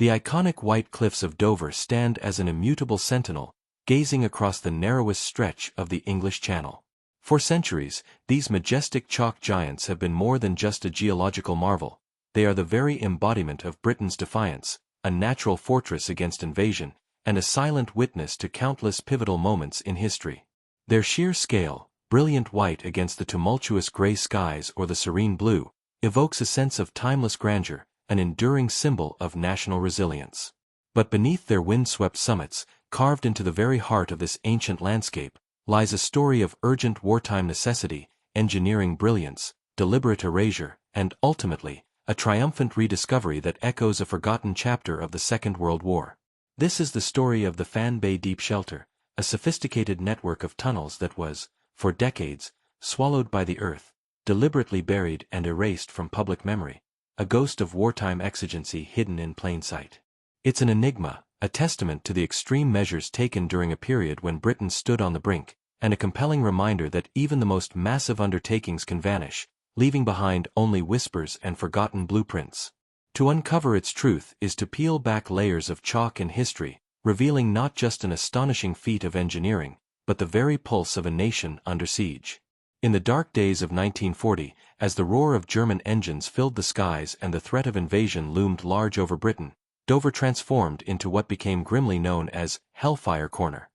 The iconic white cliffs of Dover stand as an immutable sentinel, gazing across the narrowest stretch of the English Channel. For centuries, these majestic chalk giants have been more than just a geological marvel. They are the very embodiment of Britain's defiance, a natural fortress against invasion, and a silent witness to countless pivotal moments in history. Their sheer scale, brilliant white against the tumultuous gray skies or the serene blue, evokes a sense of timeless grandeur, an enduring symbol of national resilience. But beneath their wind-swept summits, carved into the very heart of this ancient landscape, lies a story of urgent wartime necessity, engineering brilliance, deliberate erasure, and ultimately, a triumphant rediscovery that echoes a forgotten chapter of the Second World War. This is the story of the Fan Bay Deep Shelter, a sophisticated network of tunnels that was, for decades, swallowed by the earth, deliberately buried and erased from public memory, a ghost of wartime exigency hidden in plain sight. It's an enigma, a testament to the extreme measures taken during a period when Britain stood on the brink, and a compelling reminder that even the most massive undertakings can vanish, leaving behind only whispers and forgotten blueprints. To uncover its truth is to peel back layers of chalk and history, revealing not just an astonishing feat of engineering, but the very pulse of a nation under siege. In the dark days of 1940, as the roar of German engines filled the skies and the threat of invasion loomed large over Britain, Dover transformed into what became grimly known as Hellfire Corner.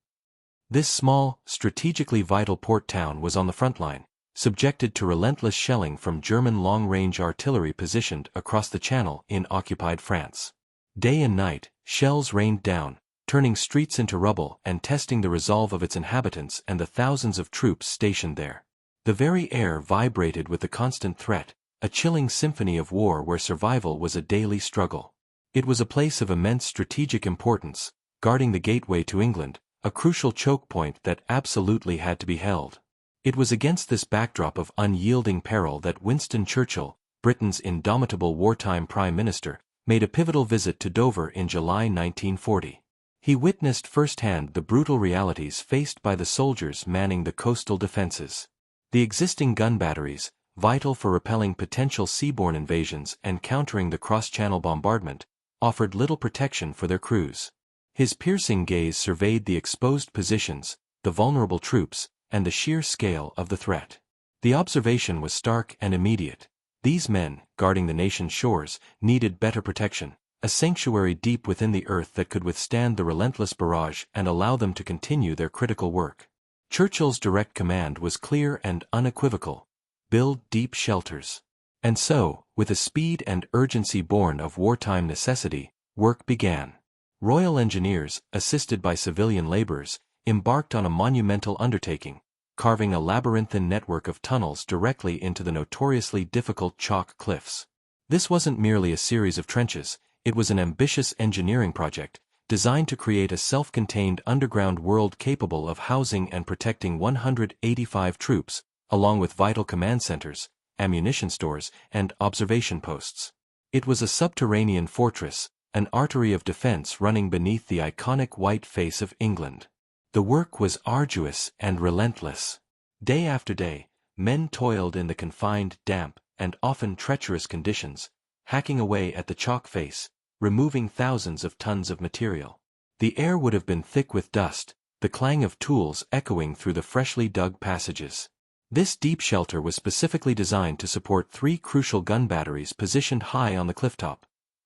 This small, strategically vital port town was on the front line, subjected to relentless shelling from German long-range artillery positioned across the Channel in occupied France. Day and night, shells rained down, turning streets into rubble and testing the resolve of its inhabitants and the thousands of troops stationed there. The very air vibrated with the constant threat, a chilling symphony of war where survival was a daily struggle. It was a place of immense strategic importance, guarding the gateway to England, a crucial choke point that absolutely had to be held. It was against this backdrop of unyielding peril that Winston Churchill, Britain's indomitable wartime prime minister, made a pivotal visit to Dover in July 1940. He witnessed firsthand the brutal realities faced by the soldiers manning the coastal defenses. The existing gun batteries, vital for repelling potential seaborne invasions and countering the cross-channel bombardment, offered little protection for their crews. His piercing gaze surveyed the exposed positions, the vulnerable troops, and the sheer scale of the threat. The observation was stark and immediate. These men, guarding the nation's shores, needed better protection, a sanctuary deep within the earth that could withstand the relentless barrage and allow them to continue their critical work. Churchill's direct command was clear and unequivocal: build deep shelters. And so, with a speed and urgency born of wartime necessity, work began. Royal engineers, assisted by civilian laborers, embarked on a monumental undertaking, carving a labyrinthine network of tunnels directly into the notoriously difficult chalk cliffs. This wasn't merely a series of trenches, it was an ambitious engineering project, designed to create a self-contained underground world capable of housing and protecting 185 troops, along with vital command centers, ammunition stores, and observation posts. It was a subterranean fortress, an artery of defense running beneath the iconic white face of England. The work was arduous and relentless. Day after day, men toiled in the confined, damp, and often treacherous conditions, hacking away at the chalk face, removing thousands of tons of material. The air would have been thick with dust, the clang of tools echoing through the freshly dug passages. This deep shelter was specifically designed to support three crucial gun batteries positioned high on the clifftop: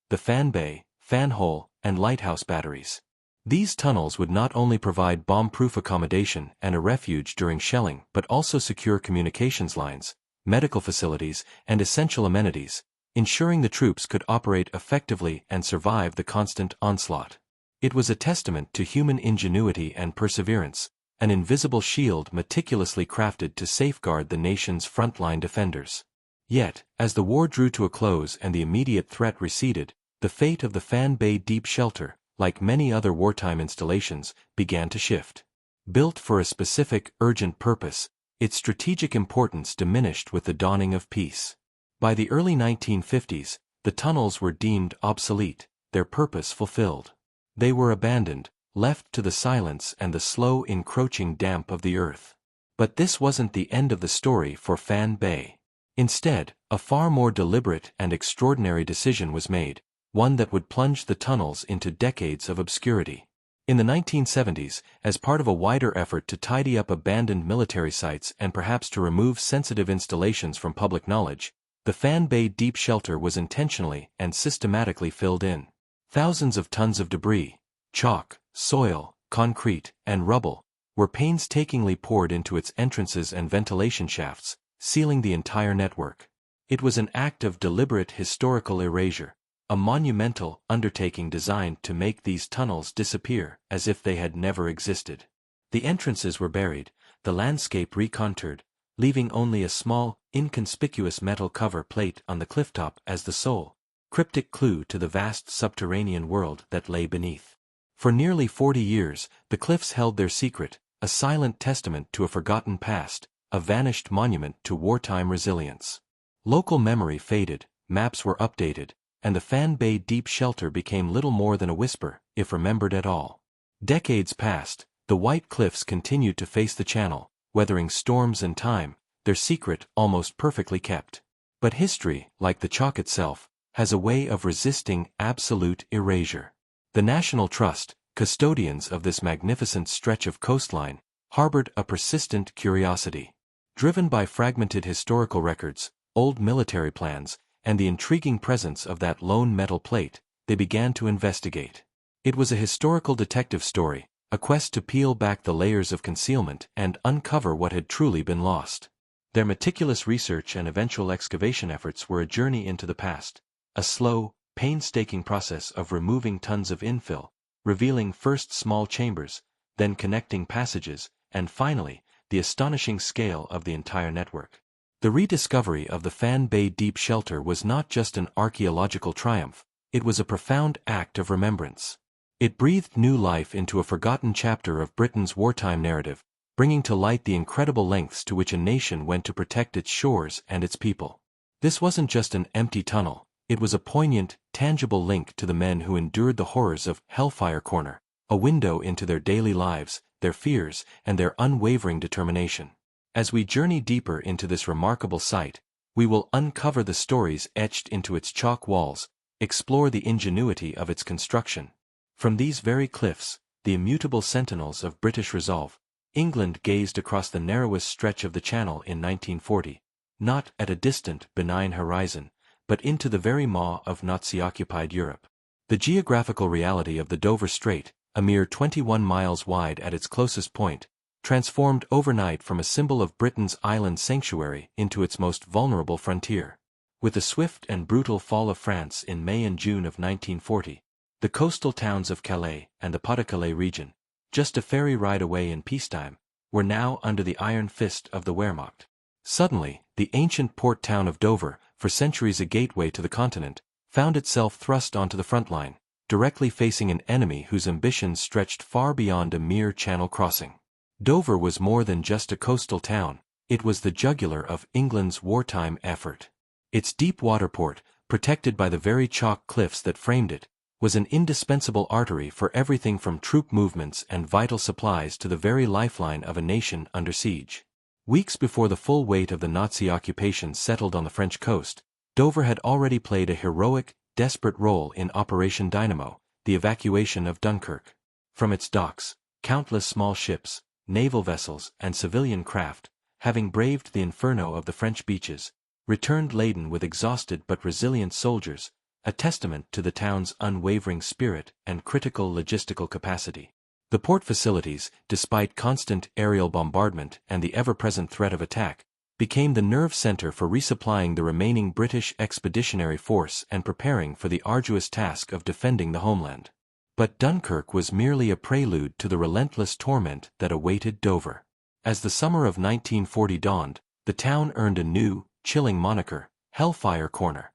the Fan Bay, Fan Hole, and Lighthouse batteries. These tunnels would not only provide bomb-proof accommodation and a refuge during shelling but also secure communications lines, medical facilities, and essential amenities, ensuring the troops could operate effectively and survive the constant onslaught. It was a testament to human ingenuity and perseverance, an invisible shield meticulously crafted to safeguard the nation's frontline defenders. Yet, as the war drew to a close and the immediate threat receded, the fate of the Fan Bay Deep Shelter, like many other wartime installations, began to shift. Built for a specific, urgent purpose, its strategic importance diminished with the dawning of peace. By the early 1950s, the tunnels were deemed obsolete, their purpose fulfilled. They were abandoned, left to the silence and the slow encroaching damp of the earth. But this wasn't the end of the story for Fan Bay. Instead, a far more deliberate and extraordinary decision was made: one that would plunge the tunnels into decades of obscurity. In the 1970s, as part of a wider effort to tidy up abandoned military sites and perhaps to remove sensitive installations from public knowledge, the Fan Bay Deep Shelter was intentionally and systematically filled in. Thousands of tons of debris, chalk, soil, concrete, and rubble, were painstakingly poured into its entrances and ventilation shafts, sealing the entire network. It was an act of deliberate historical erasure, a monumental undertaking designed to make these tunnels disappear as if they had never existed. The entrances were buried, the landscape recontoured, leaving only a small, inconspicuous metal cover plate on the clifftop as the sole, cryptic clue to the vast subterranean world that lay beneath. For nearly 40 years, the cliffs held their secret, a silent testament to a forgotten past, a vanished monument to wartime resilience. Local memory faded, maps were updated, and the Fan Bay Deep Shelter became little more than a whisper, if remembered at all. Decades passed, the White Cliffs continued to face the channel, weathering storms and time, their secret almost perfectly kept. But history, like the chalk itself, has a way of resisting absolute erasure. The National Trust, custodians of this magnificent stretch of coastline, harbored a persistent curiosity. Driven by fragmented historical records, old military plans, and the intriguing presence of that lone metal plate, they began to investigate. It was a historical detective story, a quest to peel back the layers of concealment and uncover what had truly been lost. Their meticulous research and eventual excavation efforts were a journey into the past, a slow, painstaking process of removing tons of infill, revealing first small chambers, then connecting passages, and finally, the astonishing scale of the entire network. The rediscovery of the Fan Bay Deep Shelter was not just an archaeological triumph, it was a profound act of remembrance. It breathed new life into a forgotten chapter of Britain's wartime narrative, bringing to light the incredible lengths to which a nation went to protect its shores and its people. This wasn't just an empty tunnel, it was a poignant, tangible link to the men who endured the horrors of Hellfire Corner, a window into their daily lives, their fears, and their unwavering determination. As we journey deeper into this remarkable site, we will uncover the stories etched into its chalk walls, explore the ingenuity of its construction. From these very cliffs, the immutable sentinels of British resolve, England gazed across the narrowest stretch of the Channel in 1940, not at a distant, benign horizon, but into the very maw of Nazi-occupied Europe. The geographical reality of the Dover Strait, a mere 21 miles wide at its closest point, transformed overnight from a symbol of Britain's island sanctuary into its most vulnerable frontier. With the swift and brutal fall of France in May and June of 1940, the coastal towns of Calais and the Pas-de-Calais region, just a ferry ride away in peacetime, were now under the iron fist of the Wehrmacht. Suddenly, the ancient port town of Dover, for centuries a gateway to the continent, found itself thrust onto the front line, directly facing an enemy whose ambitions stretched far beyond a mere channel crossing. Dover was more than just a coastal town, it was the jugular of England's wartime effort. Its deep water port, protected by the very chalk cliffs that framed it, was an indispensable artery for everything from troop movements and vital supplies to the very lifeline of a nation under siege. Weeks before the full weight of the Nazi occupation settled on the French coast, Dover had already played a heroic, desperate role in Operation Dynamo, the evacuation of Dunkirk. From its docks, countless small ships, naval vessels, and civilian craft, having braved the inferno of the French beaches, returned laden with exhausted but resilient soldiers, a testament to the town's unwavering spirit and critical logistical capacity. The port facilities, despite constant aerial bombardment and the ever-present threat of attack, became the nerve center for resupplying the remaining British expeditionary force and preparing for the arduous task of defending the homeland. But Dunkirk was merely a prelude to the relentless torment that awaited Dover. As the summer of 1940 dawned, the town earned a new, chilling moniker, Hellfire Corner.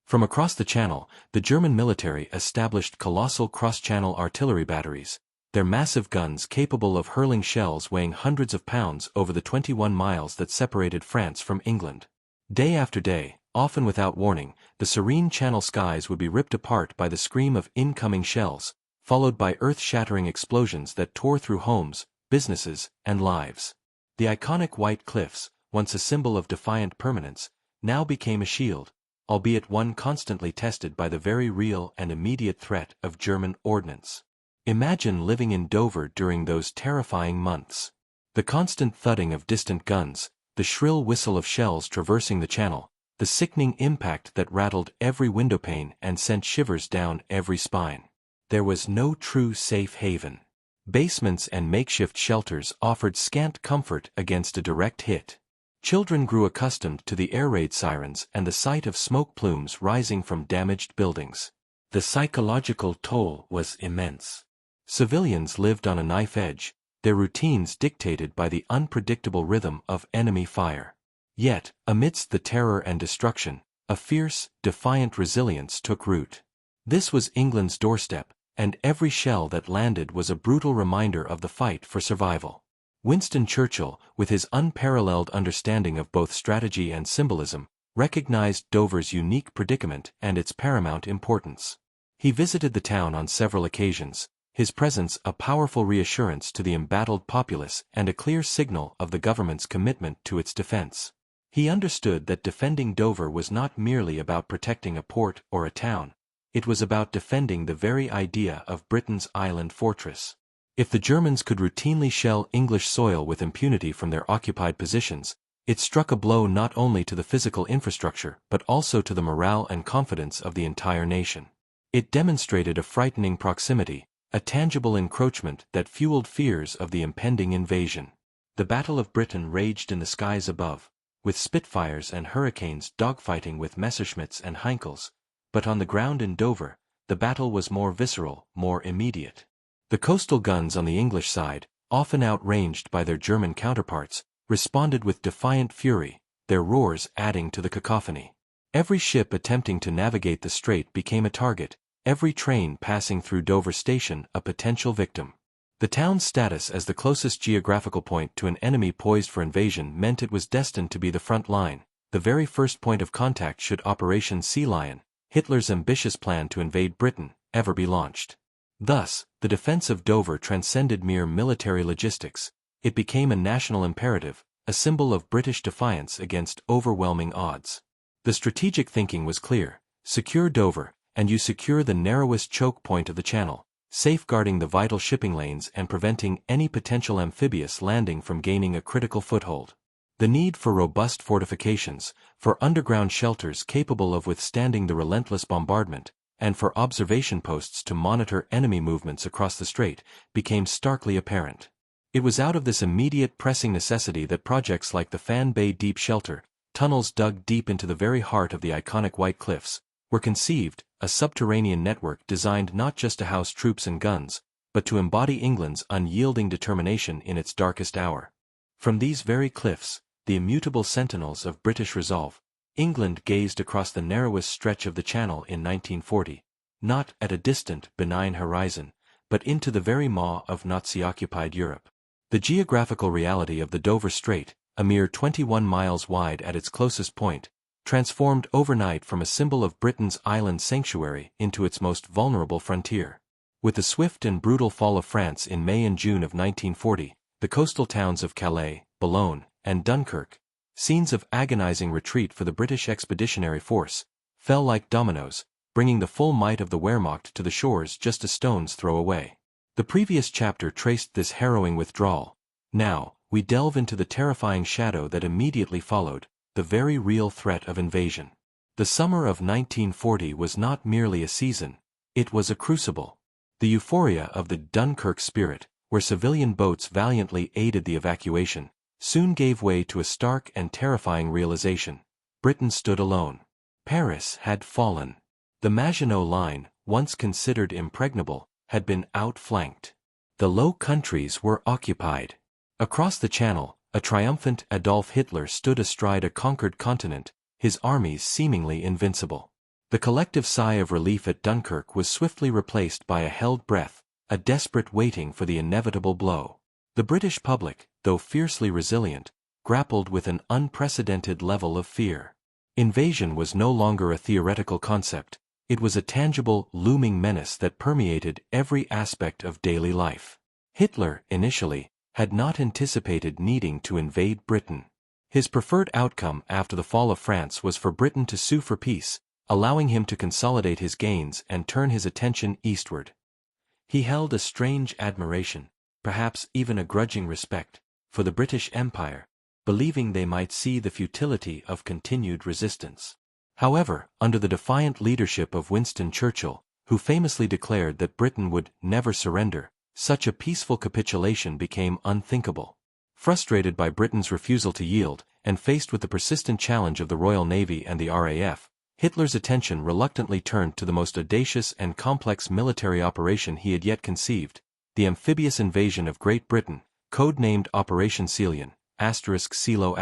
From across the channel, the German military established colossal cross-channel artillery batteries, their massive guns capable of hurling shells weighing hundreds of pounds over the 21 miles that separated France from England. Day after day, often without warning, the serene channel skies would be ripped apart by the scream of incoming shells, followed by earth-shattering explosions that tore through homes, businesses, and lives. The iconic White Cliffs, once a symbol of defiant permanence, now became a shield, albeit one constantly tested by the very real and immediate threat of German ordnance. Imagine living in Dover during those terrifying months. The constant thudding of distant guns, the shrill whistle of shells traversing the channel, the sickening impact that rattled every windowpane and sent shivers down every spine. There was no true safe haven. Basements and makeshift shelters offered scant comfort against a direct hit. Children grew accustomed to the air raid sirens and the sight of smoke plumes rising from damaged buildings. The psychological toll was immense. Civilians lived on a knife edge, their routines dictated by the unpredictable rhythm of enemy fire. Yet, amidst the terror and destruction, a fierce, defiant resilience took root. This was England's doorstep, and every shell that landed was a brutal reminder of the fight for survival. Winston Churchill, with his unparalleled understanding of both strategy and symbolism, recognized Dover's unique predicament and its paramount importance. He visited the town on several occasions, his presence a powerful reassurance to the embattled populace and a clear signal of the government's commitment to its defense. He understood that defending Dover was not merely about protecting a port or a town. It was about defending the very idea of Britain's island fortress. If the Germans could routinely shell English soil with impunity from their occupied positions, it struck a blow not only to the physical infrastructure but also to the morale and confidence of the entire nation. It demonstrated a frightening proximity, a tangible encroachment that fueled fears of the impending invasion. The Battle of Britain raged in the skies above, with Spitfires and Hurricanes dogfighting with Messerschmitts and Heinkels, but on the ground in Dover, the battle was more visceral, more immediate. The coastal guns on the English side, often outranged by their German counterparts, responded with defiant fury, their roars adding to the cacophony. Every ship attempting to navigate the strait became a target, every train passing through Dover Station a potential victim. The town's status as the closest geographical point to an enemy poised for invasion meant it was destined to be the front line, the very first point of contact should Operation Sea Lion, Hitler's ambitious plan to invade Britain, ever be launched. Thus, the defense of Dover transcended mere military logistics. It became a national imperative, a symbol of British defiance against overwhelming odds. The strategic thinking was clear: secure Dover, and you secure the narrowest choke point of the channel, safeguarding the vital shipping lanes and preventing any potential amphibious landing from gaining a critical foothold. The need for robust fortifications, for underground shelters capable of withstanding the relentless bombardment, and for observation posts to monitor enemy movements across the strait, became starkly apparent. It was out of this immediate pressing necessity that projects like the Fan Bay Deep Shelter, tunnels dug deep into the very heart of the iconic White Cliffs, were conceived, a subterranean network designed not just to house troops and guns, but to embody England's unyielding determination in its darkest hour. From these very cliffs, the immutable sentinels of British resolve, England gazed across the narrowest stretch of the Channel in 1940, not at a distant, benign horizon, but into the very maw of Nazi-occupied Europe. The geographical reality of the Dover Strait, a mere 21 miles wide at its closest point, transformed overnight from a symbol of Britain's island sanctuary into its most vulnerable frontier. With the swift and brutal fall of France in May and June of 1940, the coastal towns of Calais, Boulogne, and Dunkirk, scenes of agonizing retreat for the British Expeditionary Force, fell like dominoes, bringing the full might of the Wehrmacht to the shores just a stone's throw away. The previous chapter traced this harrowing withdrawal. Now, we delve into the terrifying shadow that immediately followed, the very real threat of invasion. The summer of 1940 was not merely a season, it was a crucible. The euphoria of the Dunkirk spirit, where civilian boats valiantly aided the evacuation, soon gave way to a stark and terrifying realization: Britain stood alone. Paris had fallen. The Maginot Line, once considered impregnable, had been outflanked. The Low Countries were occupied. Across the Channel, a triumphant Adolf Hitler stood astride a conquered continent, his armies seemingly invincible. The collective sigh of relief at Dunkirk was swiftly replaced by a held breath, a desperate waiting for the inevitable blow. The British public, though fiercely resilient, grappled with an unprecedented level of fear. Invasion was no longer a theoretical concept, it was a tangible, looming menace that permeated every aspect of daily life. Hitler, initially, had not anticipated needing to invade Britain. His preferred outcome after the fall of France was for Britain to sue for peace, allowing him to consolidate his gains and turn his attention eastward. He held a strange admiration, perhaps even a grudging respect, for the British Empire, believing they might see the futility of continued resistance. However, under the defiant leadership of Winston Churchill, who famously declared that Britain would never surrender, such a peaceful capitulation became unthinkable. Frustrated by Britain's refusal to yield, and faced with the persistent challenge of the Royal Navy and the RAF, Hitler's attention reluctantly turned to the most audacious and complex military operation he had yet conceived, the amphibious invasion of Great Britain, codenamed Operation Selion, *Silo*.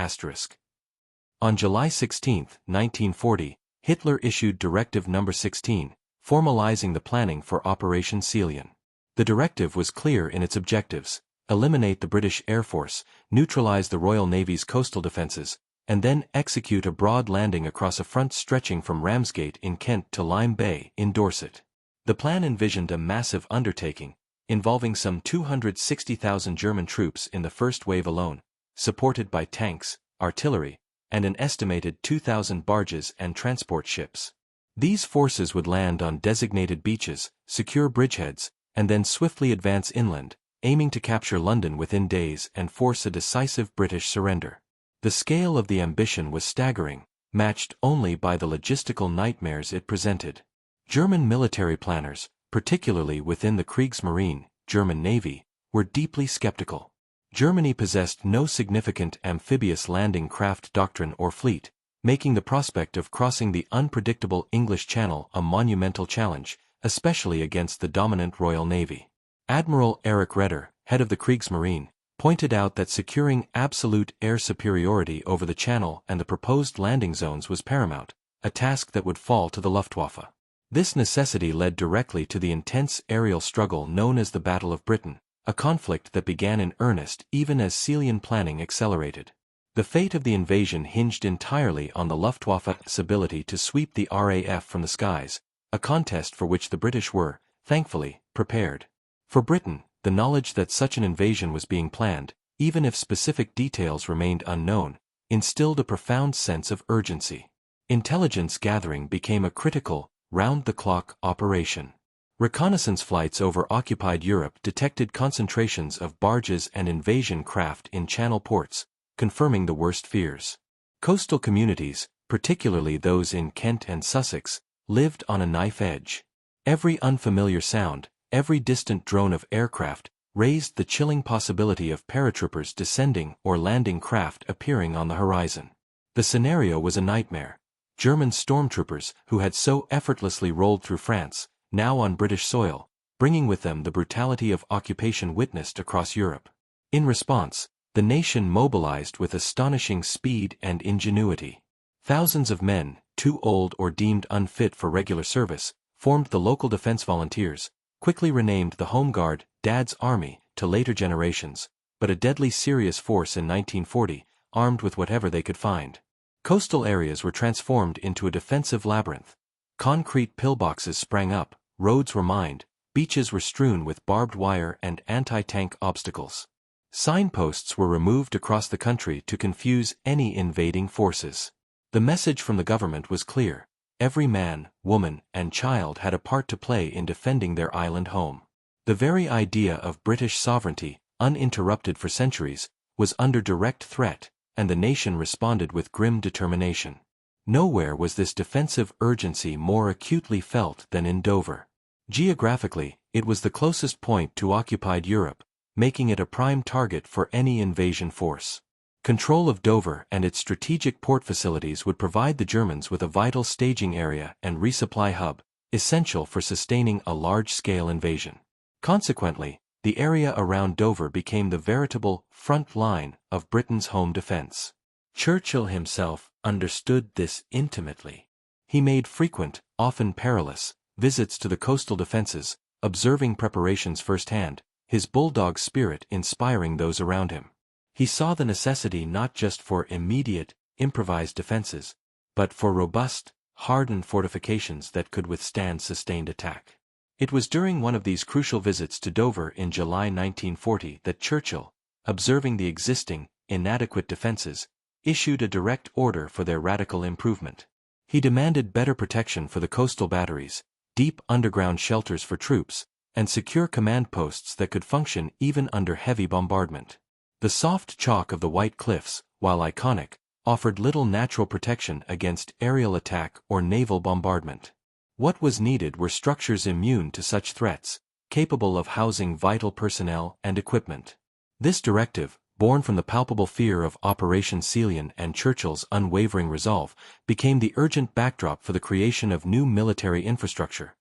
On July 16, 1940, Hitler issued Directive No. 16, formalizing the planning for Operation Selion. The directive was clear in its objectives: eliminate the British Air Force, neutralize the Royal Navy's coastal defenses, and then execute a broad landing across a front stretching from Ramsgate in Kent to Lyme Bay in Dorset. The plan envisioned a massive undertaking, involving some 260,000 German troops in the first wave alone, supported by tanks, artillery, and an estimated 2,000 barges and transport ships. These forces would land on designated beaches, secure bridgeheads, and then swiftly advance inland, aiming to capture London within days and force a decisive British surrender. The scale of the ambition was staggering, matched only by the logistical nightmares it presented. German military planners, particularly within the Kriegsmarine, German Navy, were deeply skeptical. Germany possessed no significant amphibious landing craft doctrine or fleet, making the prospect of crossing the unpredictable English Channel a monumental challenge, especially against the dominant Royal Navy. Admiral Erich Raeder, head of the Kriegsmarine, pointed out that securing absolute air superiority over the Channel and the proposed landing zones was paramount, a task that would fall to the Luftwaffe. This necessity led directly to the intense aerial struggle known as the Battle of Britain, a conflict that began in earnest even as Selion planning accelerated. The fate of the invasion hinged entirely on the Luftwaffe's ability to sweep the RAF from the skies, a contest for which the British were, thankfully, prepared. For Britain, the knowledge that such an invasion was being planned, even if specific details remained unknown, instilled a profound sense of urgency. Intelligence gathering became a critical, round-the-clock operation. Reconnaissance flights over occupied Europe detected concentrations of barges and invasion craft in Channel ports, confirming the worst fears. Coastal communities, particularly those in Kent and Sussex, lived on a knife edge. Every unfamiliar sound, every distant drone of aircraft, raised the chilling possibility of paratroopers descending or landing craft appearing on the horizon. The scenario was a nightmare. German stormtroopers, who had so effortlessly rolled through France, now on British soil, bringing with them the brutality of occupation witnessed across Europe. In response, the nation mobilized with astonishing speed and ingenuity. Thousands of men, too old or deemed unfit for regular service, formed the local defense volunteers, quickly renamed the Home Guard, Dad's Army, to later generations, but a deadly serious force in 1940, armed with whatever they could find. Coastal areas were transformed into a defensive labyrinth. Concrete pillboxes sprang up, roads were mined, beaches were strewn with barbed wire and anti-tank obstacles. Signposts were removed across the country to confuse any invading forces. The message from the government was clear: every man, woman, and child had a part to play in defending their island home. The very idea of British sovereignty, uninterrupted for centuries, was under direct threat, and the nation responded with grim determination. Nowhere was this defensive urgency more acutely felt than in Dover. Geographically, it was the closest point to occupied Europe, making it a prime target for any invasion force. Control of Dover and its strategic port facilities would provide the Germans with a vital staging area and resupply hub, essential for sustaining a large-scale invasion. Consequently, the area around Dover became the veritable front line of Britain's home defense. Churchill himself understood this intimately. He made frequent, often perilous, visits to the coastal defenses, observing preparations firsthand, his bulldog spirit inspiring those around him. He saw the necessity not just for immediate, improvised defenses, but for robust, hardened fortifications that could withstand sustained attack. It was during one of these crucial visits to Dover in July 1940 that Churchill, observing the existing, inadequate defenses, issued a direct order for their radical improvement. He demanded better protection for the coastal batteries, deep underground shelters for troops, and secure command posts that could function even under heavy bombardment. The soft chalk of the White Cliffs, while iconic, offered little natural protection against aerial attack or naval bombardment. What was needed were structures immune to such threats, capable of housing vital personnel and equipment. This directive, born from the palpable fear of Operation Celian and Churchill's unwavering resolve, became the urgent backdrop for the creation of new military infrastructure.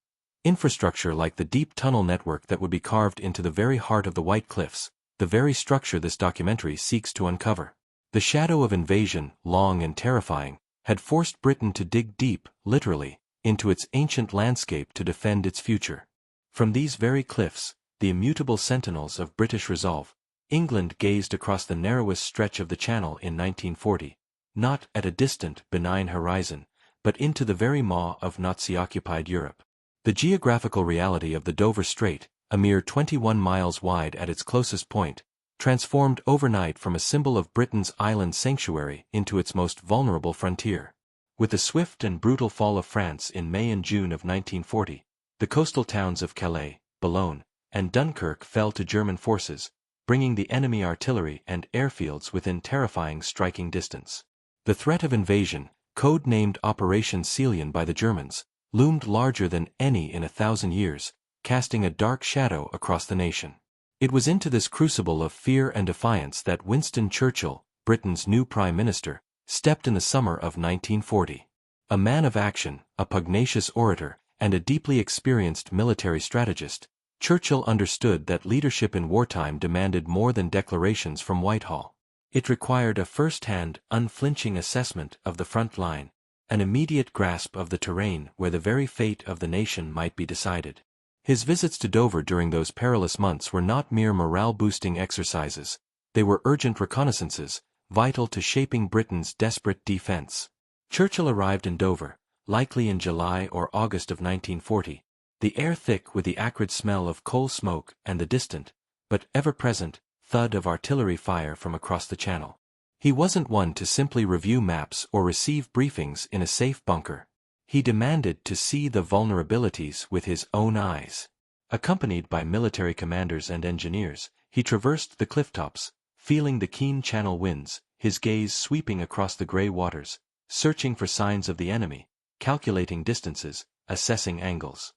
Infrastructure like the deep tunnel network that would be carved into the very heart of the White Cliffs, the very structure this documentary seeks to uncover. The shadow of invasion, long and terrifying, had forced Britain to dig deep, literally, into its ancient landscape to defend its future. From these very cliffs, the immutable sentinels of British resolve, England gazed across the narrowest stretch of the Channel in 1940, not at a distant, benign horizon, but into the very maw of Nazi-occupied Europe. The geographical reality of the Dover Strait, a mere 21 miles wide at its closest point, transformed overnight from a symbol of Britain's island sanctuary into its most vulnerable frontier. With the swift and brutal fall of France in May and June of 1940, the coastal towns of Calais, Boulogne, and Dunkirk fell to German forces, bringing the enemy artillery and airfields within terrifying striking distance. The threat of invasion, code-named Operation Celian by the Germans, loomed larger than any in 1,000 years, casting a dark shadow across the nation. It was into this crucible of fear and defiance that Winston Churchill, Britain's new Prime Minister, stepped in the summer of 1940. A man of action, a pugnacious orator, and a deeply experienced military strategist, Churchill understood that leadership in wartime demanded more than declarations from Whitehall. It required a first-hand, unflinching assessment of the front line, an immediate grasp of the terrain where the very fate of the nation might be decided. His visits to Dover during those perilous months were not mere morale-boosting exercises, they were urgent reconnaissances, vital to shaping Britain's desperate defense. Churchill arrived in Dover, likely in July or August of 1940, the air thick with the acrid smell of coal smoke and the distant, but ever-present, thud of artillery fire from across the Channel. He wasn't one to simply review maps or receive briefings in a safe bunker. He demanded to see the vulnerabilities with his own eyes. Accompanied by military commanders and engineers, he traversed the clifftops, feeling the keen Channel winds, his gaze sweeping across the grey waters, searching for signs of the enemy, calculating distances, assessing angles.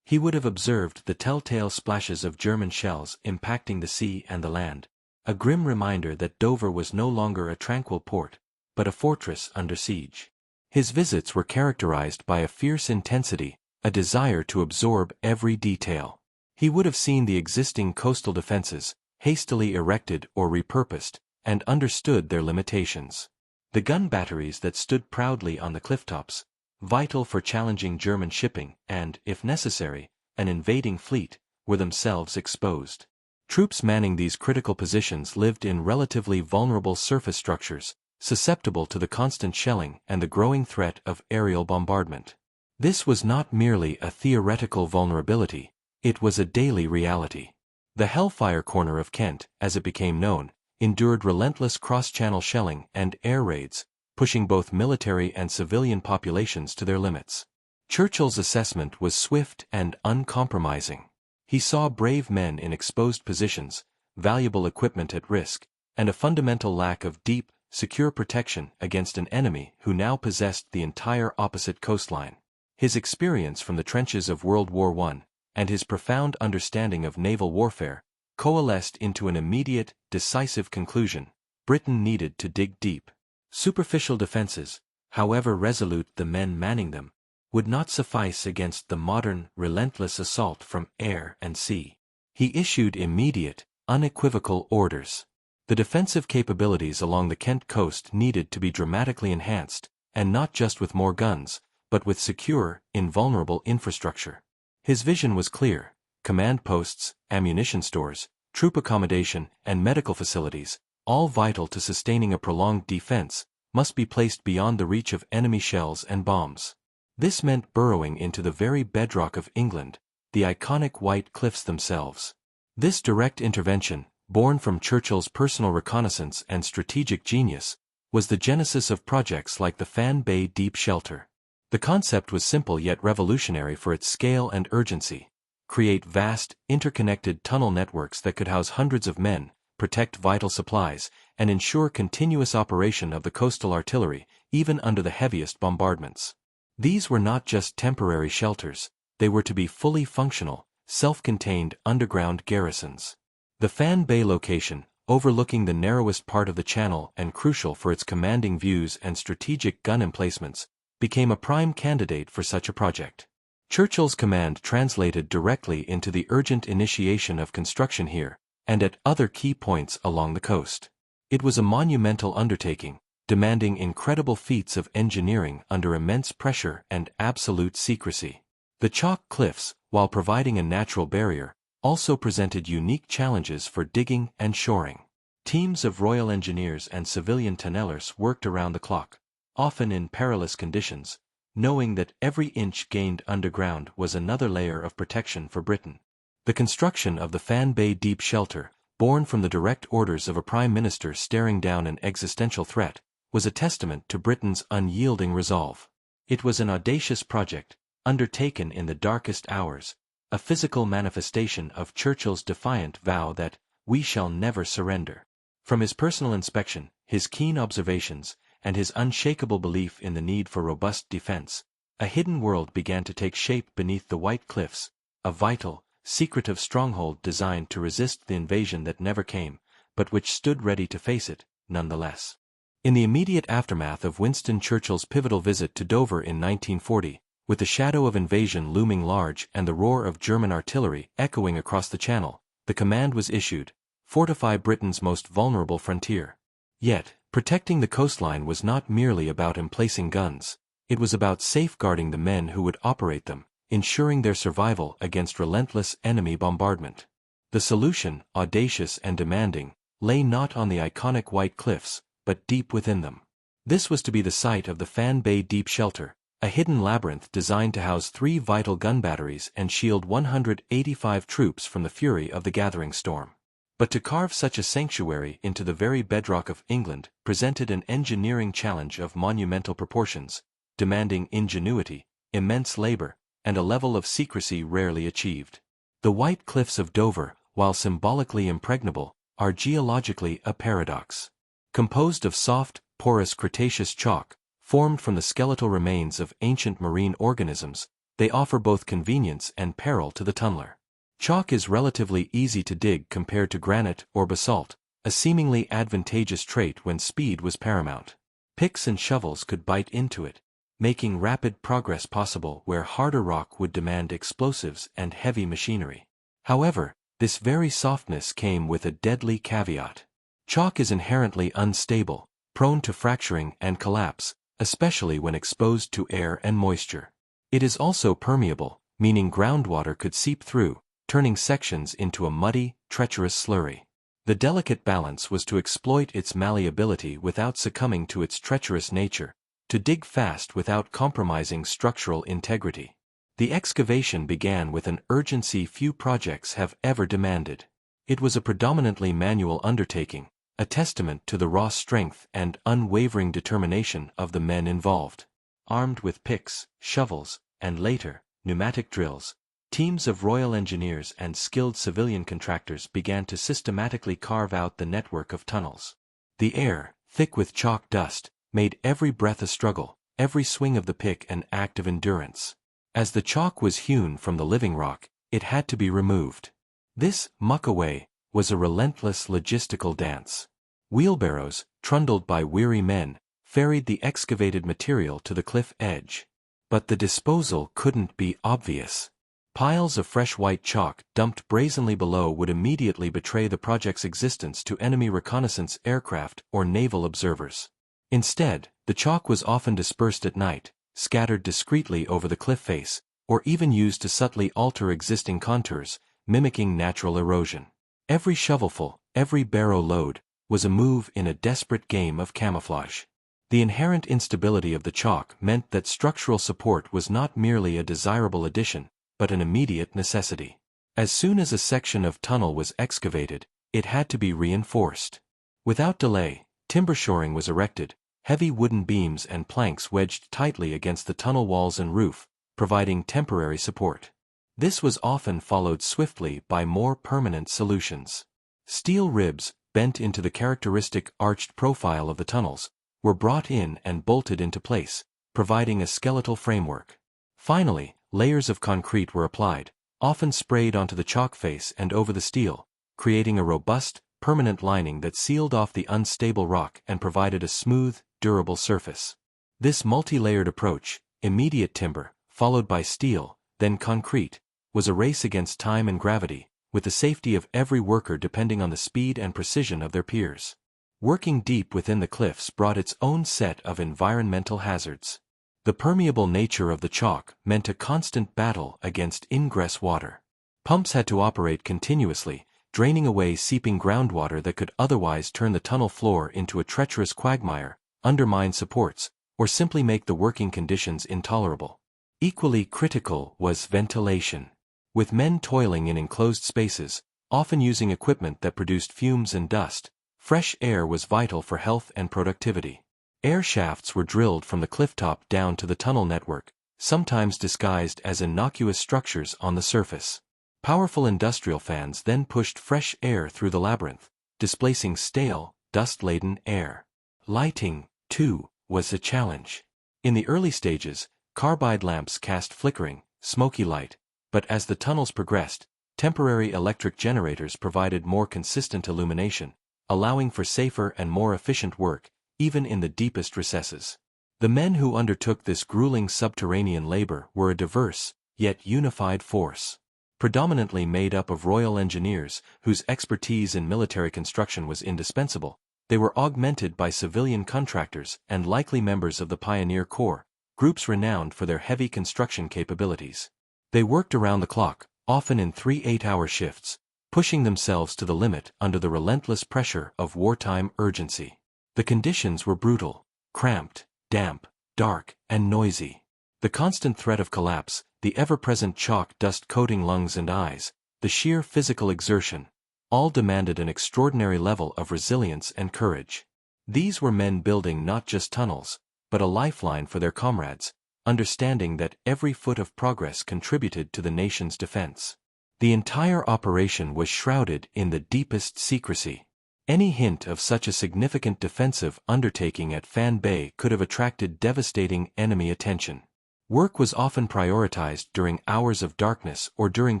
He would have observed the telltale splashes of German shells impacting the sea and the land, a grim reminder that Dover was no longer a tranquil port, but a fortress under siege. His visits were characterized by a fierce intensity, a desire to absorb every detail. He would have seen the existing coastal defenses, hastily erected or repurposed, and understood their limitations. The gun batteries that stood proudly on the clifftops, vital for challenging German shipping and, if necessary, an invading fleet, were themselves exposed. Troops manning these critical positions lived in relatively vulnerable surface structures, susceptible to the constant shelling and the growing threat of aerial bombardment. This was not merely a theoretical vulnerability, it was a daily reality. The Hellfire Corner of Kent, as it became known, endured relentless cross-channel shelling and air raids, pushing both military and civilian populations to their limits. Churchill's assessment was swift and uncompromising. He saw brave men in exposed positions, valuable equipment at risk, and a fundamental lack of deep, secure protection against an enemy who now possessed the entire opposite coastline. His experience from the trenches of World War I, and his profound understanding of naval warfare, coalesced into an immediate, decisive conclusion: Britain needed to dig deep. Superficial defenses, however resolute the men manning them, would not suffice against the modern, relentless assault from air and sea. He issued immediate, unequivocal orders. The defensive capabilities along the Kent coast needed to be dramatically enhanced, and not just with more guns, but with secure, invulnerable infrastructure. His vision was clear: command posts, ammunition stores, troop accommodation, and medical facilities, all vital to sustaining a prolonged defense, must be placed beyond the reach of enemy shells and bombs. This meant burrowing into the very bedrock of England, the iconic White Cliffs themselves. This direct intervention, born from Churchill's personal reconnaissance and strategic genius, was the genesis of projects like the Fan Bay Deep Shelter. The concept was simple yet revolutionary for its scale and urgency. Create vast, interconnected tunnel networks that could house hundreds of men, protect vital supplies, and ensure continuous operation of the coastal artillery, even under the heaviest bombardments. These were not just temporary shelters, they were to be fully functional, self-contained underground garrisons. The Fan Bay location, overlooking the narrowest part of the channel and crucial for its commanding views and strategic gun emplacements, became a prime candidate for such a project. Churchill's command translated directly into the urgent initiation of construction here, and at other key points along the coast. It was a monumental undertaking, demanding incredible feats of engineering under immense pressure and absolute secrecy. The chalk cliffs, while providing a natural barrier, also presented unique challenges for digging and shoring. Teams of Royal Engineers and civilian tunnellers worked around the clock, often in perilous conditions, knowing that every inch gained underground was another layer of protection for Britain. The construction of the Fan Bay Deep Shelter, born from the direct orders of a Prime Minister staring down an existential threat, was a testament to Britain's unyielding resolve. It was an audacious project, undertaken in the darkest hours, a physical manifestation of Churchill's defiant vow that, "We shall never surrender." From his personal inspection, his keen observations, and his unshakable belief in the need for robust defense, a hidden world began to take shape beneath the White Cliffs, a vital, secretive stronghold designed to resist the invasion that never came, but which stood ready to face it, nonetheless. In the immediate aftermath of Winston Churchill's pivotal visit to Dover in 1940, with the shadow of invasion looming large and the roar of German artillery echoing across the Channel, the command was issued: fortify Britain's most vulnerable frontier. Yet, protecting the coastline was not merely about emplacing guns, it was about safeguarding the men who would operate them, ensuring their survival against relentless enemy bombardment. The solution, audacious and demanding, lay not on the iconic White Cliffs, but deep within them. This was to be the site of the Fan Bay Deep Shelter, a hidden labyrinth designed to house 3 vital gun batteries and shield 185 troops from the fury of the gathering storm. But to carve such a sanctuary into the very bedrock of England presented an engineering challenge of monumental proportions, demanding ingenuity, immense labor, and a level of secrecy rarely achieved. The White Cliffs of Dover, while symbolically impregnable, are geologically a paradox. Composed of soft, porous Cretaceous chalk, formed from the skeletal remains of ancient marine organisms, they offer both convenience and peril to the tunneler. Chalk is relatively easy to dig compared to granite or basalt, a seemingly advantageous trait when speed was paramount. Picks and shovels could bite into it, making rapid progress possible where harder rock would demand explosives and heavy machinery. However, this very softness came with a deadly caveat. Chalk is inherently unstable, prone to fracturing and collapse, especially when exposed to air and moisture. It is also permeable, meaning groundwater could seep through, turning sections into a muddy, treacherous slurry. The delicate balance was to exploit its malleability without succumbing to its treacherous nature, to dig fast without compromising structural integrity. The excavation began with an urgency few projects have ever demanded. It was a predominantly manual undertaking, a testament to the raw strength and unwavering determination of the men involved. Armed with picks, shovels, and later, pneumatic drills, teams of Royal Engineers and skilled civilian contractors began to systematically carve out the network of tunnels. The air, thick with chalk dust, made every breath a struggle, every swing of the pick an act of endurance. As the chalk was hewn from the living rock, it had to be removed. This, muck away, was a relentless logistical dance. Wheelbarrows, trundled by weary men, ferried the excavated material to the cliff edge. But the disposal couldn't be obvious. Piles of fresh white chalk dumped brazenly below would immediately betray the project's existence to enemy reconnaissance aircraft or naval observers. Instead, the chalk was often dispersed at night, scattered discreetly over the cliff face, or even used to subtly alter existing contours, mimicking natural erosion. Every shovelful, every barrow load, was a move in a desperate game of camouflage. The inherent instability of the chalk meant that structural support was not merely a desirable addition, but an immediate necessity. As soon as a section of tunnel was excavated, it had to be reinforced. Without delay, timber shoring was erected, heavy wooden beams and planks wedged tightly against the tunnel walls and roof, providing temporary support. This was often followed swiftly by more permanent solutions. Steel ribs, bent into the characteristic arched profile of the tunnels, were brought in and bolted into place, providing a skeletal framework. Finally, layers of concrete were applied, often sprayed onto the chalk face and over the steel, creating a robust, permanent lining that sealed off the unstable rock and provided a smooth, durable surface. This multi-layered approach, immediate timber, followed by steel, then concrete, was a race against time and gravity, with the safety of every worker depending on the speed and precision of their peers. Working deep within the cliffs brought its own set of environmental hazards. The permeable nature of the chalk meant a constant battle against ingress water. Pumps had to operate continuously, draining away seeping groundwater that could otherwise turn the tunnel floor into a treacherous quagmire, undermine supports, or simply make the working conditions intolerable. Equally critical was ventilation. With men toiling in enclosed spaces, often using equipment that produced fumes and dust, fresh air was vital for health and productivity. Air shafts were drilled from the clifftop down to the tunnel network, sometimes disguised as innocuous structures on the surface. Powerful industrial fans then pushed fresh air through the labyrinth, displacing stale, dust-laden air. Lighting, too, was a challenge. In the early stages, carbide lamps cast flickering, smoky light, but as the tunnels progressed, temporary electric generators provided more consistent illumination, allowing for safer and more efficient work, even in the deepest recesses. The men who undertook this grueling subterranean labor were a diverse, yet unified force. Predominantly made up of Royal Engineers, whose expertise in military construction was indispensable, they were augmented by civilian contractors and likely members of the Pioneer Corps, groups renowned for their heavy construction capabilities. They worked around the clock, often in 3 8-hour shifts, pushing themselves to the limit under the relentless pressure of wartime urgency. The conditions were brutal, cramped, damp, dark, and noisy. The constant threat of collapse, the ever-present chalk dust coating lungs and eyes, the sheer physical exertion, all demanded an extraordinary level of resilience and courage. These were men building not just tunnels, but a lifeline for their comrades, understanding that every foot of progress contributed to the nation's defense. The entire operation was shrouded in the deepest secrecy. Any hint of such a significant defensive undertaking at Fan Bay could have attracted devastating enemy attention. Work was often prioritized during hours of darkness or during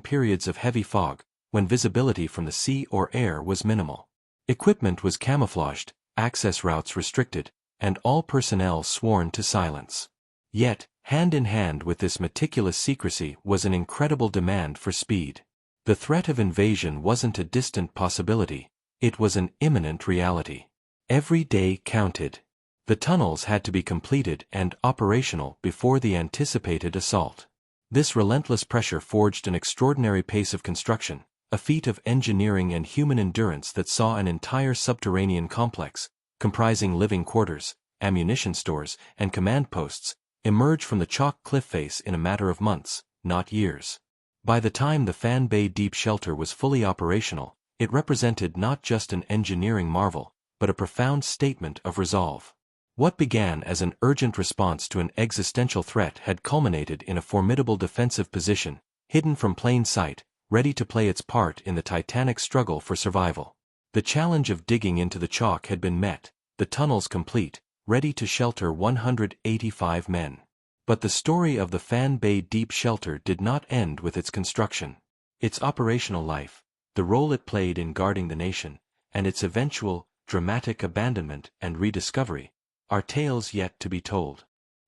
periods of heavy fog, when visibility from the sea or air was minimal. Equipment was camouflaged, access routes restricted, and all personnel sworn to silence. Yet, hand in hand with this meticulous secrecy was an incredible demand for speed. The threat of invasion wasn't a distant possibility, it was an imminent reality. Every day counted. The tunnels had to be completed and operational before the anticipated assault. This relentless pressure forged an extraordinary pace of construction, a feat of engineering and human endurance that saw an entire subterranean complex, comprising living quarters, ammunition stores, and command posts, emerge from the chalk cliff face in a matter of months, not years. By the time the Fan Bay Deep Shelter was fully operational, it represented not just an engineering marvel, but a profound statement of resolve. What began as an urgent response to an existential threat had culminated in a formidable defensive position, hidden from plain sight, ready to play its part in the titanic struggle for survival. The challenge of digging into the chalk had been met, the tunnels complete, ready to shelter 185 men. But the story of the Fan Bay Deep Shelter did not end with its construction. Its operational life, the role it played in guarding the nation, and its eventual, dramatic abandonment and rediscovery, are tales yet to be told.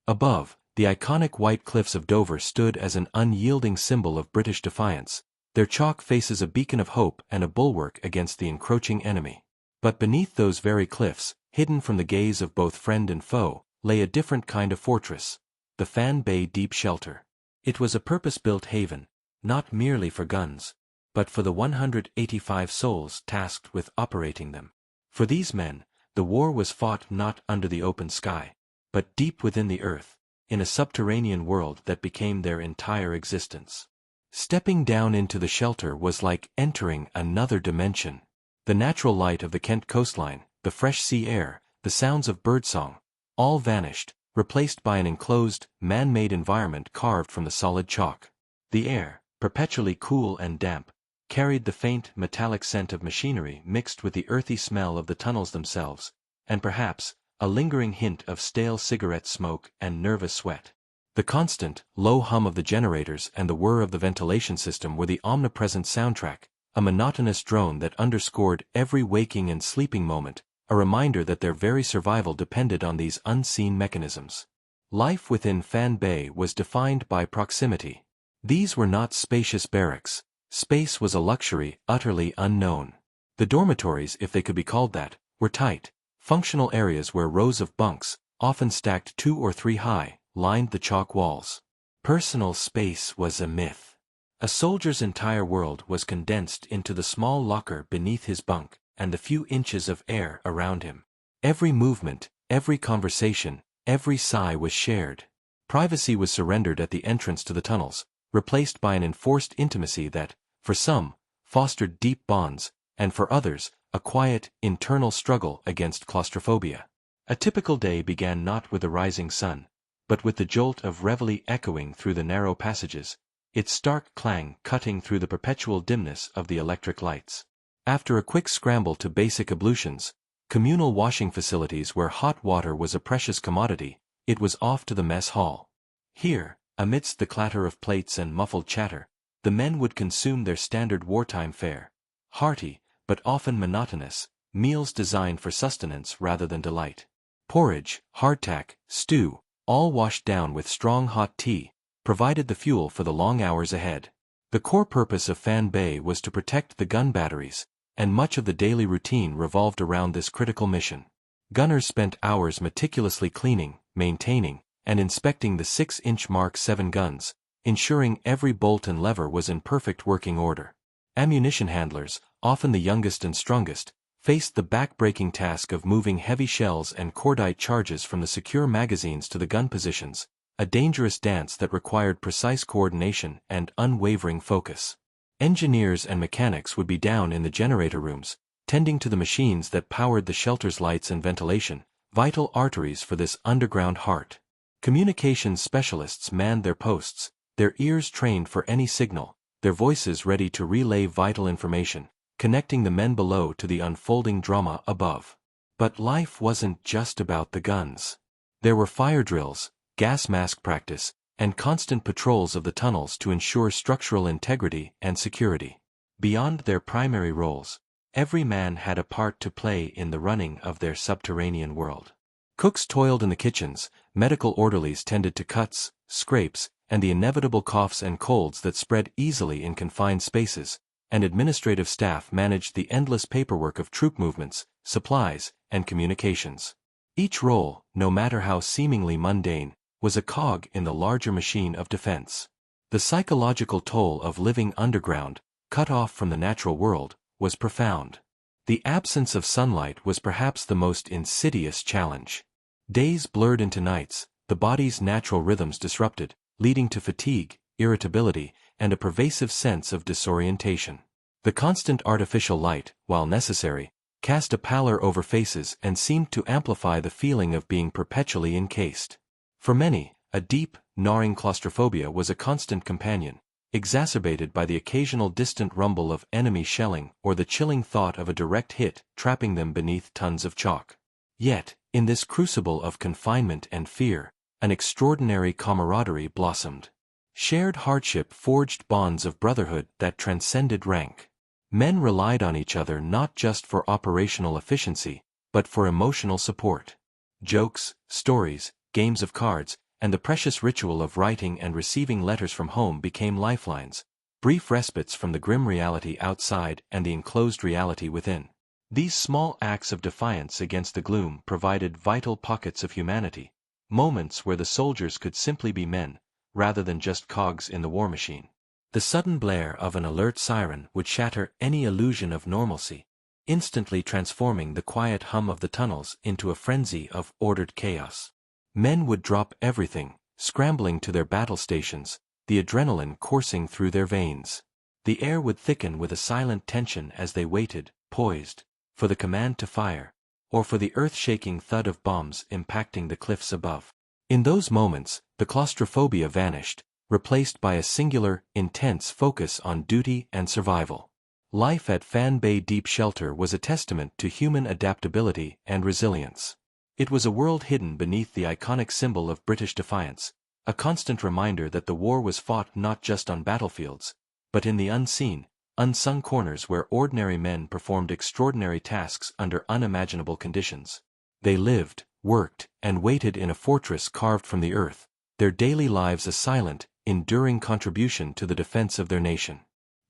Above, the iconic white cliffs of Dover stood as an unyielding symbol of British defiance, their chalk faces a beacon of hope and a bulwark against the encroaching enemy. But beneath those very cliffs, hidden from the gaze of both friend and foe, lay a different kind of fortress, the Fan Bay Deep Shelter. It was a purpose-built haven, not merely for guns, but for the 185 souls tasked with operating them. For these men, the war was fought not under the open sky, but deep within the earth, in a subterranean world that became their entire existence. Stepping down into the shelter was like entering another dimension. The natural light of the Kent coastline, the fresh sea air, the sounds of birdsong, all vanished, replaced by an enclosed, man-made environment carved from the solid chalk. The air, perpetually cool and damp, carried the faint, metallic scent of machinery mixed with the earthy smell of the tunnels themselves, and perhaps, a lingering hint of stale cigarette smoke and nervous sweat. The constant, low hum of the generators and the whir of the ventilation system were the omnipresent soundtrack, a monotonous drone that underscored every waking and sleeping moment, a reminder that their very survival depended on these unseen mechanisms. Life within Fan Bay was defined by proximity. These were not spacious barracks. Space was a luxury utterly unknown. The dormitories, if they could be called that, were tight, functional areas where rows of bunks, often stacked 2 or 3 high, lined the chalk walls. Personal space was a myth. A soldier's entire world was condensed into the small locker beneath his bunk, and the few inches of air around him. Every movement, every conversation, every sigh was shared. Privacy was surrendered at the entrance to the tunnels, replaced by an enforced intimacy that, for some, fostered deep bonds, and for others, a quiet, internal struggle against claustrophobia. A typical day began not with the rising sun, but with the jolt of reveille echoing through the narrow passages, its stark clang cutting through the perpetual dimness of the electric lights. After a quick scramble to basic ablutions, communal washing facilities where hot water was a precious commodity, it was off to the mess hall. Here, amidst the clatter of plates and muffled chatter, the men would consume their standard wartime fare. Hearty, but often monotonous, meals designed for sustenance rather than delight. Porridge, hardtack, stew, all washed down with strong hot tea, provided the fuel for the long hours ahead. The core purpose of Fan Bay was to protect the gun batteries, and much of the daily routine revolved around this critical mission. Gunners spent hours meticulously cleaning, maintaining, and inspecting the 6-inch Mark 7 guns, ensuring every bolt and lever was in perfect working order. Ammunition handlers, often the youngest and strongest, faced the back-breaking task of moving heavy shells and cordite charges from the secure magazines to the gun positions, a dangerous dance that required precise coordination and unwavering focus. Engineers and mechanics would be down in the generator rooms, tending to the machines that powered the shelter's lights and ventilation, vital arteries for this underground heart. Communications specialists manned their posts, their ears trained for any signal, their voices ready to relay vital information, connecting the men below to the unfolding drama above. But life wasn't just about the guns. There were fire drills, gas mask practice, and constant patrols of the tunnels to ensure structural integrity and security. Beyond their primary roles, every man had a part to play in the running of their subterranean world. Cooks toiled in the kitchens, medical orderlies tended to cuts, scrapes, and the inevitable coughs and colds that spread easily in confined spaces, and administrative staff managed the endless paperwork of troop movements, supplies, and communications. Each role, no matter how seemingly mundane, was a cog in the larger machine of defense. The psychological toll of living underground, cut off from the natural world, was profound. The absence of sunlight was perhaps the most insidious challenge. Days blurred into nights, the body's natural rhythms disrupted, leading to fatigue, irritability, and a pervasive sense of disorientation. The constant artificial light, while necessary, cast a pallor over faces and seemed to amplify the feeling of being perpetually encased. For many, a deep, gnawing claustrophobia was a constant companion, exacerbated by the occasional distant rumble of enemy shelling or the chilling thought of a direct hit trapping them beneath tons of chalk. Yet, in this crucible of confinement and fear, an extraordinary camaraderie blossomed. Shared hardship forged bonds of brotherhood that transcended rank. Men relied on each other not just for operational efficiency, but for emotional support. Jokes, stories, games of cards, and the precious ritual of writing and receiving letters from home became lifelines, brief respites from the grim reality outside and the enclosed reality within. These small acts of defiance against the gloom provided vital pockets of humanity, moments where the soldiers could simply be men, rather than just cogs in the war machine. The sudden blare of an alert siren would shatter any illusion of normalcy, instantly transforming the quiet hum of the tunnels into a frenzy of ordered chaos. Men would drop everything, scrambling to their battle stations, the adrenaline coursing through their veins. The air would thicken with a silent tension as they waited, poised, for the command to fire, or for the earth-shaking thud of bombs impacting the cliffs above. In those moments, the claustrophobia vanished, replaced by a singular, intense focus on duty and survival. Life at Fan Bay Deep Shelter was a testament to human adaptability and resilience. It was a world hidden beneath the iconic symbol of British defiance, a constant reminder that the war was fought not just on battlefields, but in the unseen, unsung corners where ordinary men performed extraordinary tasks under unimaginable conditions. They lived, worked, and waited in a fortress carved from the earth, their daily lives a silent, enduring contribution to the defense of their nation.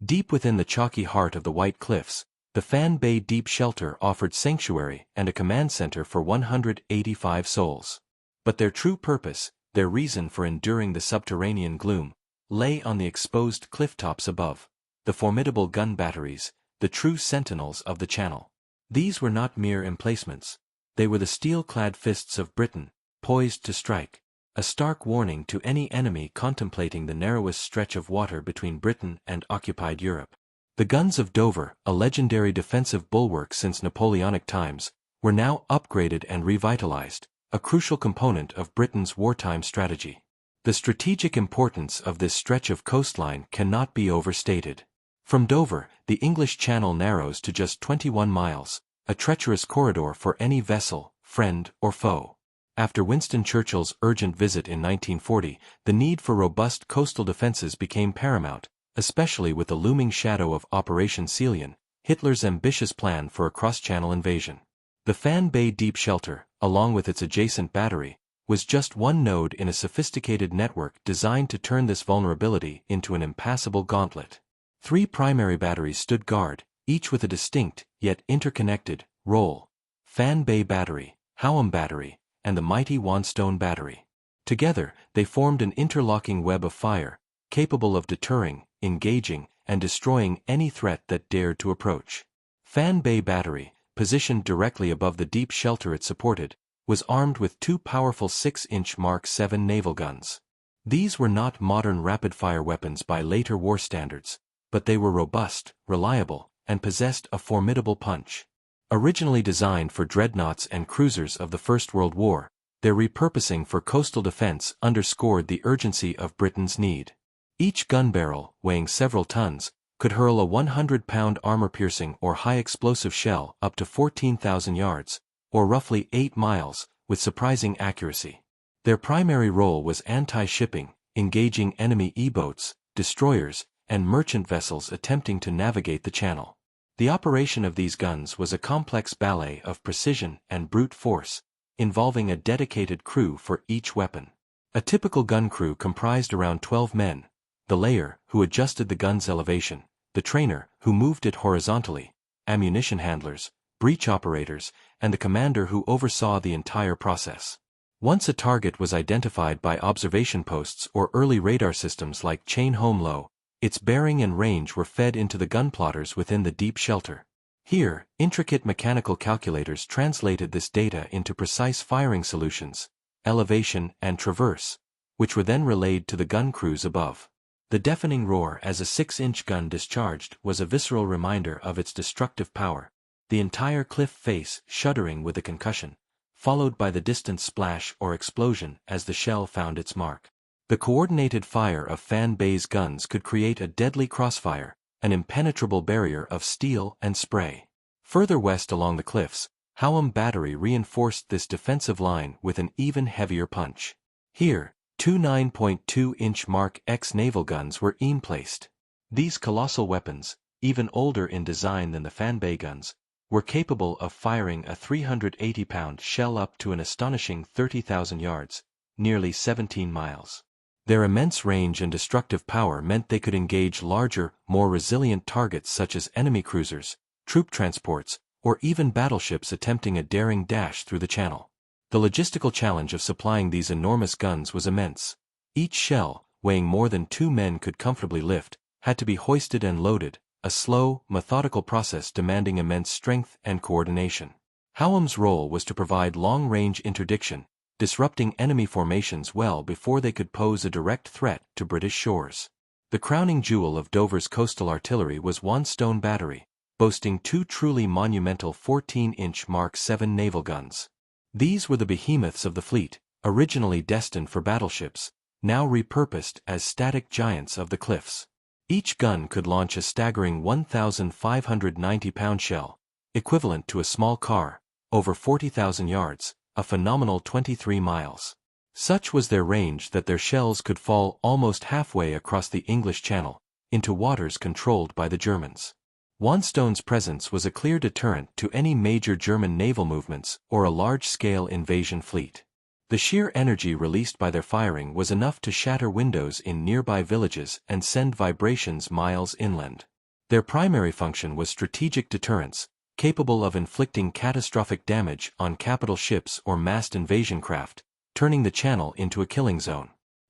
Deep within the chalky heart of the White Cliffs, the Fan Bay Deep Shelter offered sanctuary and a command center for 185 souls. But their true purpose, their reason for enduring the subterranean gloom, lay on the exposed cliff-tops above, the formidable gun batteries, the true sentinels of the channel. These were not mere emplacements. They were the steel-clad fists of Britain, poised to strike, a stark warning to any enemy contemplating the narrowest stretch of water between Britain and occupied Europe. The guns of Dover, a legendary defensive bulwark since Napoleonic times, were now upgraded and revitalized, a crucial component of Britain's wartime strategy. The strategic importance of this stretch of coastline cannot be overstated. From Dover, the English Channel narrows to just 21 miles, a treacherous corridor for any vessel, friend or foe. After Winston Churchill's urgent visit in 1940, the need for robust coastal defenses became paramount, especially with the looming shadow of Operation Ceylon, Hitler's ambitious plan for a cross-channel invasion. The Fan Bay Deep Shelter, along with its adjacent battery, was just one node in a sophisticated network designed to turn this vulnerability into an impassable gauntlet. 3 primary batteries stood guard, each with a distinct, yet interconnected, role: Fan Bay Battery, Howham Battery, and the mighty Wanstone Battery. Together, they formed an interlocking web of fire, capable of deterring, engaging, and destroying any threat that dared to approach. Fan Bay Battery, positioned directly above the deep shelter it supported, was armed with 2 powerful 6-inch Mark 7 naval guns. These were not modern rapid-fire weapons by later war standards, but they were robust, reliable, and possessed a formidable punch. Originally designed for dreadnoughts and cruisers of the First World War, their repurposing for coastal defense underscored the urgency of Britain's need. Each gun barrel, weighing several tons, could hurl a 100-pound armor-piercing or high-explosive shell up to 14,000 yards, or roughly 8 miles, with surprising accuracy. Their primary role was anti-shipping, engaging enemy E-boats, destroyers, and merchant vessels attempting to navigate the channel. The operation of these guns was a complex ballet of precision and brute force, involving a dedicated crew for each weapon. A typical gun crew comprised around 12 men: the layer, who adjusted the gun's elevation; the trainer, who moved it horizontally; ammunition handlers, breech operators, and the commander who oversaw the entire process. Once a target was identified by observation posts or early radar systems like Chain Home Low, its bearing and range were fed into the gun plotters within the deep shelter. Here, intricate mechanical calculators translated this data into precise firing solutions, elevation and traverse, which were then relayed to the gun crews above. The deafening roar as a 6-inch gun discharged was a visceral reminder of its destructive power, the entire cliff face shuddering with the concussion, followed by the distant splash or explosion as the shell found its mark. The coordinated fire of Fan Bay's guns could create a deadly crossfire, an impenetrable barrier of steel and spray. Further west along the cliffs, Howham Battery reinforced this defensive line with an even heavier punch. Here, 2 9.2-inch Mark X naval guns were placed. These colossal weapons, even older in design than the Fan Bay guns, were capable of firing a 380-pound shell up to an astonishing 30,000 yards, nearly 17 miles. Their immense range and destructive power meant they could engage larger, more resilient targets such as enemy cruisers, troop transports, or even battleships attempting a daring dash through the channel. The logistical challenge of supplying these enormous guns was immense. Each shell, weighing more than 2 men could comfortably lift, had to be hoisted and loaded, a slow, methodical process demanding immense strength and coordination. Howham's role was to provide long-range interdiction, disrupting enemy formations well before they could pose a direct threat to British shores. The crowning jewel of Dover's coastal artillery was Wanstone Battery, boasting two truly monumental 14-inch Mark VII naval guns. These were the behemoths of the fleet, originally destined for battleships, now repurposed as static giants of the cliffs. Each gun could launch a staggering 1,590-pound shell, equivalent to a small car, over 40,000 yards, a phenomenal 23 miles. Such was their range that their shells could fall almost halfway across the English Channel, into waters controlled by the Germans. Johnstone's presence was a clear deterrent to any major German naval movements or a large-scale invasion fleet. The sheer energy released by their firing was enough to shatter windows in nearby villages and send vibrations miles inland. Their primary function was strategic deterrence, capable of inflicting catastrophic damage on capital ships or massed invasion craft, turning the channel into a killing zone.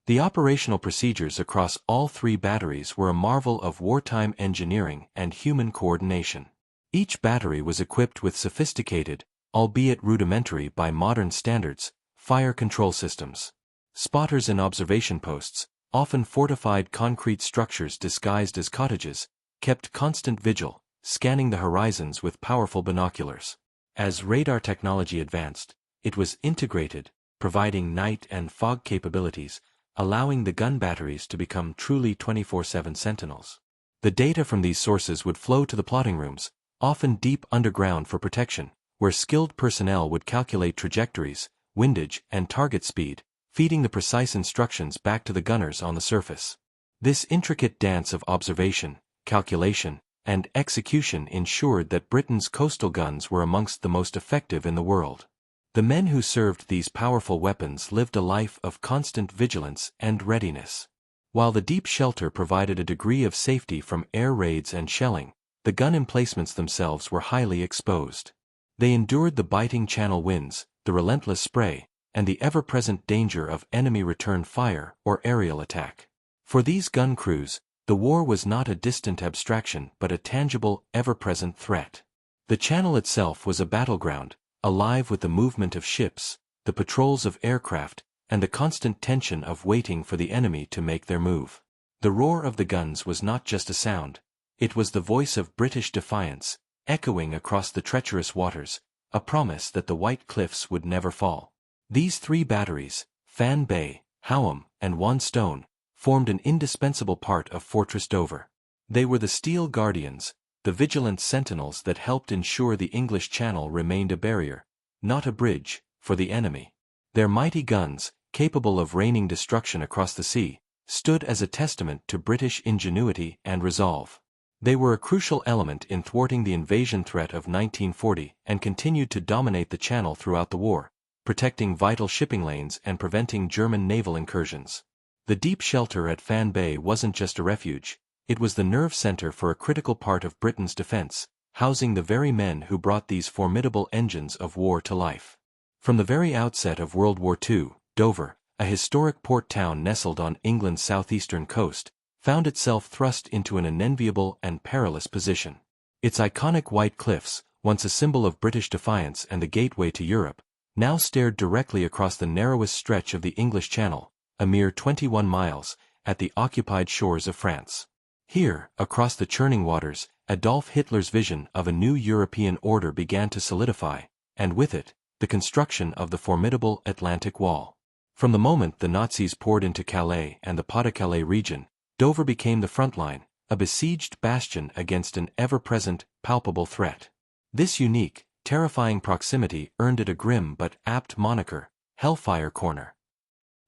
The operational procedures across all three batteries were a marvel of wartime engineering and human coordination. Each battery was equipped with sophisticated, albeit rudimentary by modern standards, fire control systems. Spotters and observation posts, often fortified concrete structures disguised as cottages, kept constant vigil, scanning the horizons with powerful binoculars. As radar technology advanced, it was integrated, providing night and fog capabilities, allowing the gun batteries to become truly 24/7 sentinels. The data from these sources would flow to the plotting rooms, often deep underground for protection, where skilled personnel would calculate trajectories, windage, and target speed, feeding the precise instructions back to the gunners on the surface. This intricate dance of observation, calculation, and execution ensured that Britain's coastal guns were amongst the most effective in the world. The men who served these powerful weapons lived a life of constant vigilance and readiness. While the deep shelter provided a degree of safety from air raids and shelling, the gun emplacements themselves were highly exposed. They endured the biting channel winds, the relentless spray, and the ever-present danger of enemy return fire or aerial attack. For these gun crews, the war was not a distant abstraction but a tangible, ever-present threat. The channel itself was a battleground, alive with the movement of ships, the patrols of aircraft, and the constant tension of waiting for the enemy to make their move. The roar of the guns was not just a sound, it was the voice of British defiance, echoing across the treacherous waters, a promise that the White Cliffs would never fall. These three batteries, Fan Bay, Howham, and Johnstone, formed an indispensable part of Fortress Dover. They were the steel guardians, the vigilant sentinels that helped ensure the English Channel remained a barrier, not a bridge, for the enemy. Their mighty guns, capable of raining destruction across the sea, stood as a testament to British ingenuity and resolve. They were a crucial element in thwarting the invasion threat of 1940 and continued to dominate the Channel throughout the war, protecting vital shipping lanes and preventing German naval incursions. The deep shelter at Fan Bay wasn't just a refuge, it was the nerve center for a critical part of Britain's defense, housing the very men who brought these formidable engines of war to life. From the very outset of World War II, Dover, a historic port town nestled on England's southeastern coast, found itself thrust into an unenviable and perilous position. Its iconic white cliffs, once a symbol of British defiance and the gateway to Europe, now stared directly across the narrowest stretch of the English Channel, a mere 21 miles, at the occupied shores of France. Here, across the churning waters, Adolf Hitler's vision of a new European order began to solidify, and with it, the construction of the formidable Atlantic Wall. From the moment the Nazis poured into Calais and the Pas-de-Calais region, Dover became the front line, a besieged bastion against an ever-present, palpable threat. This unique, terrifying proximity earned it a grim but apt moniker, Hellfire Corner.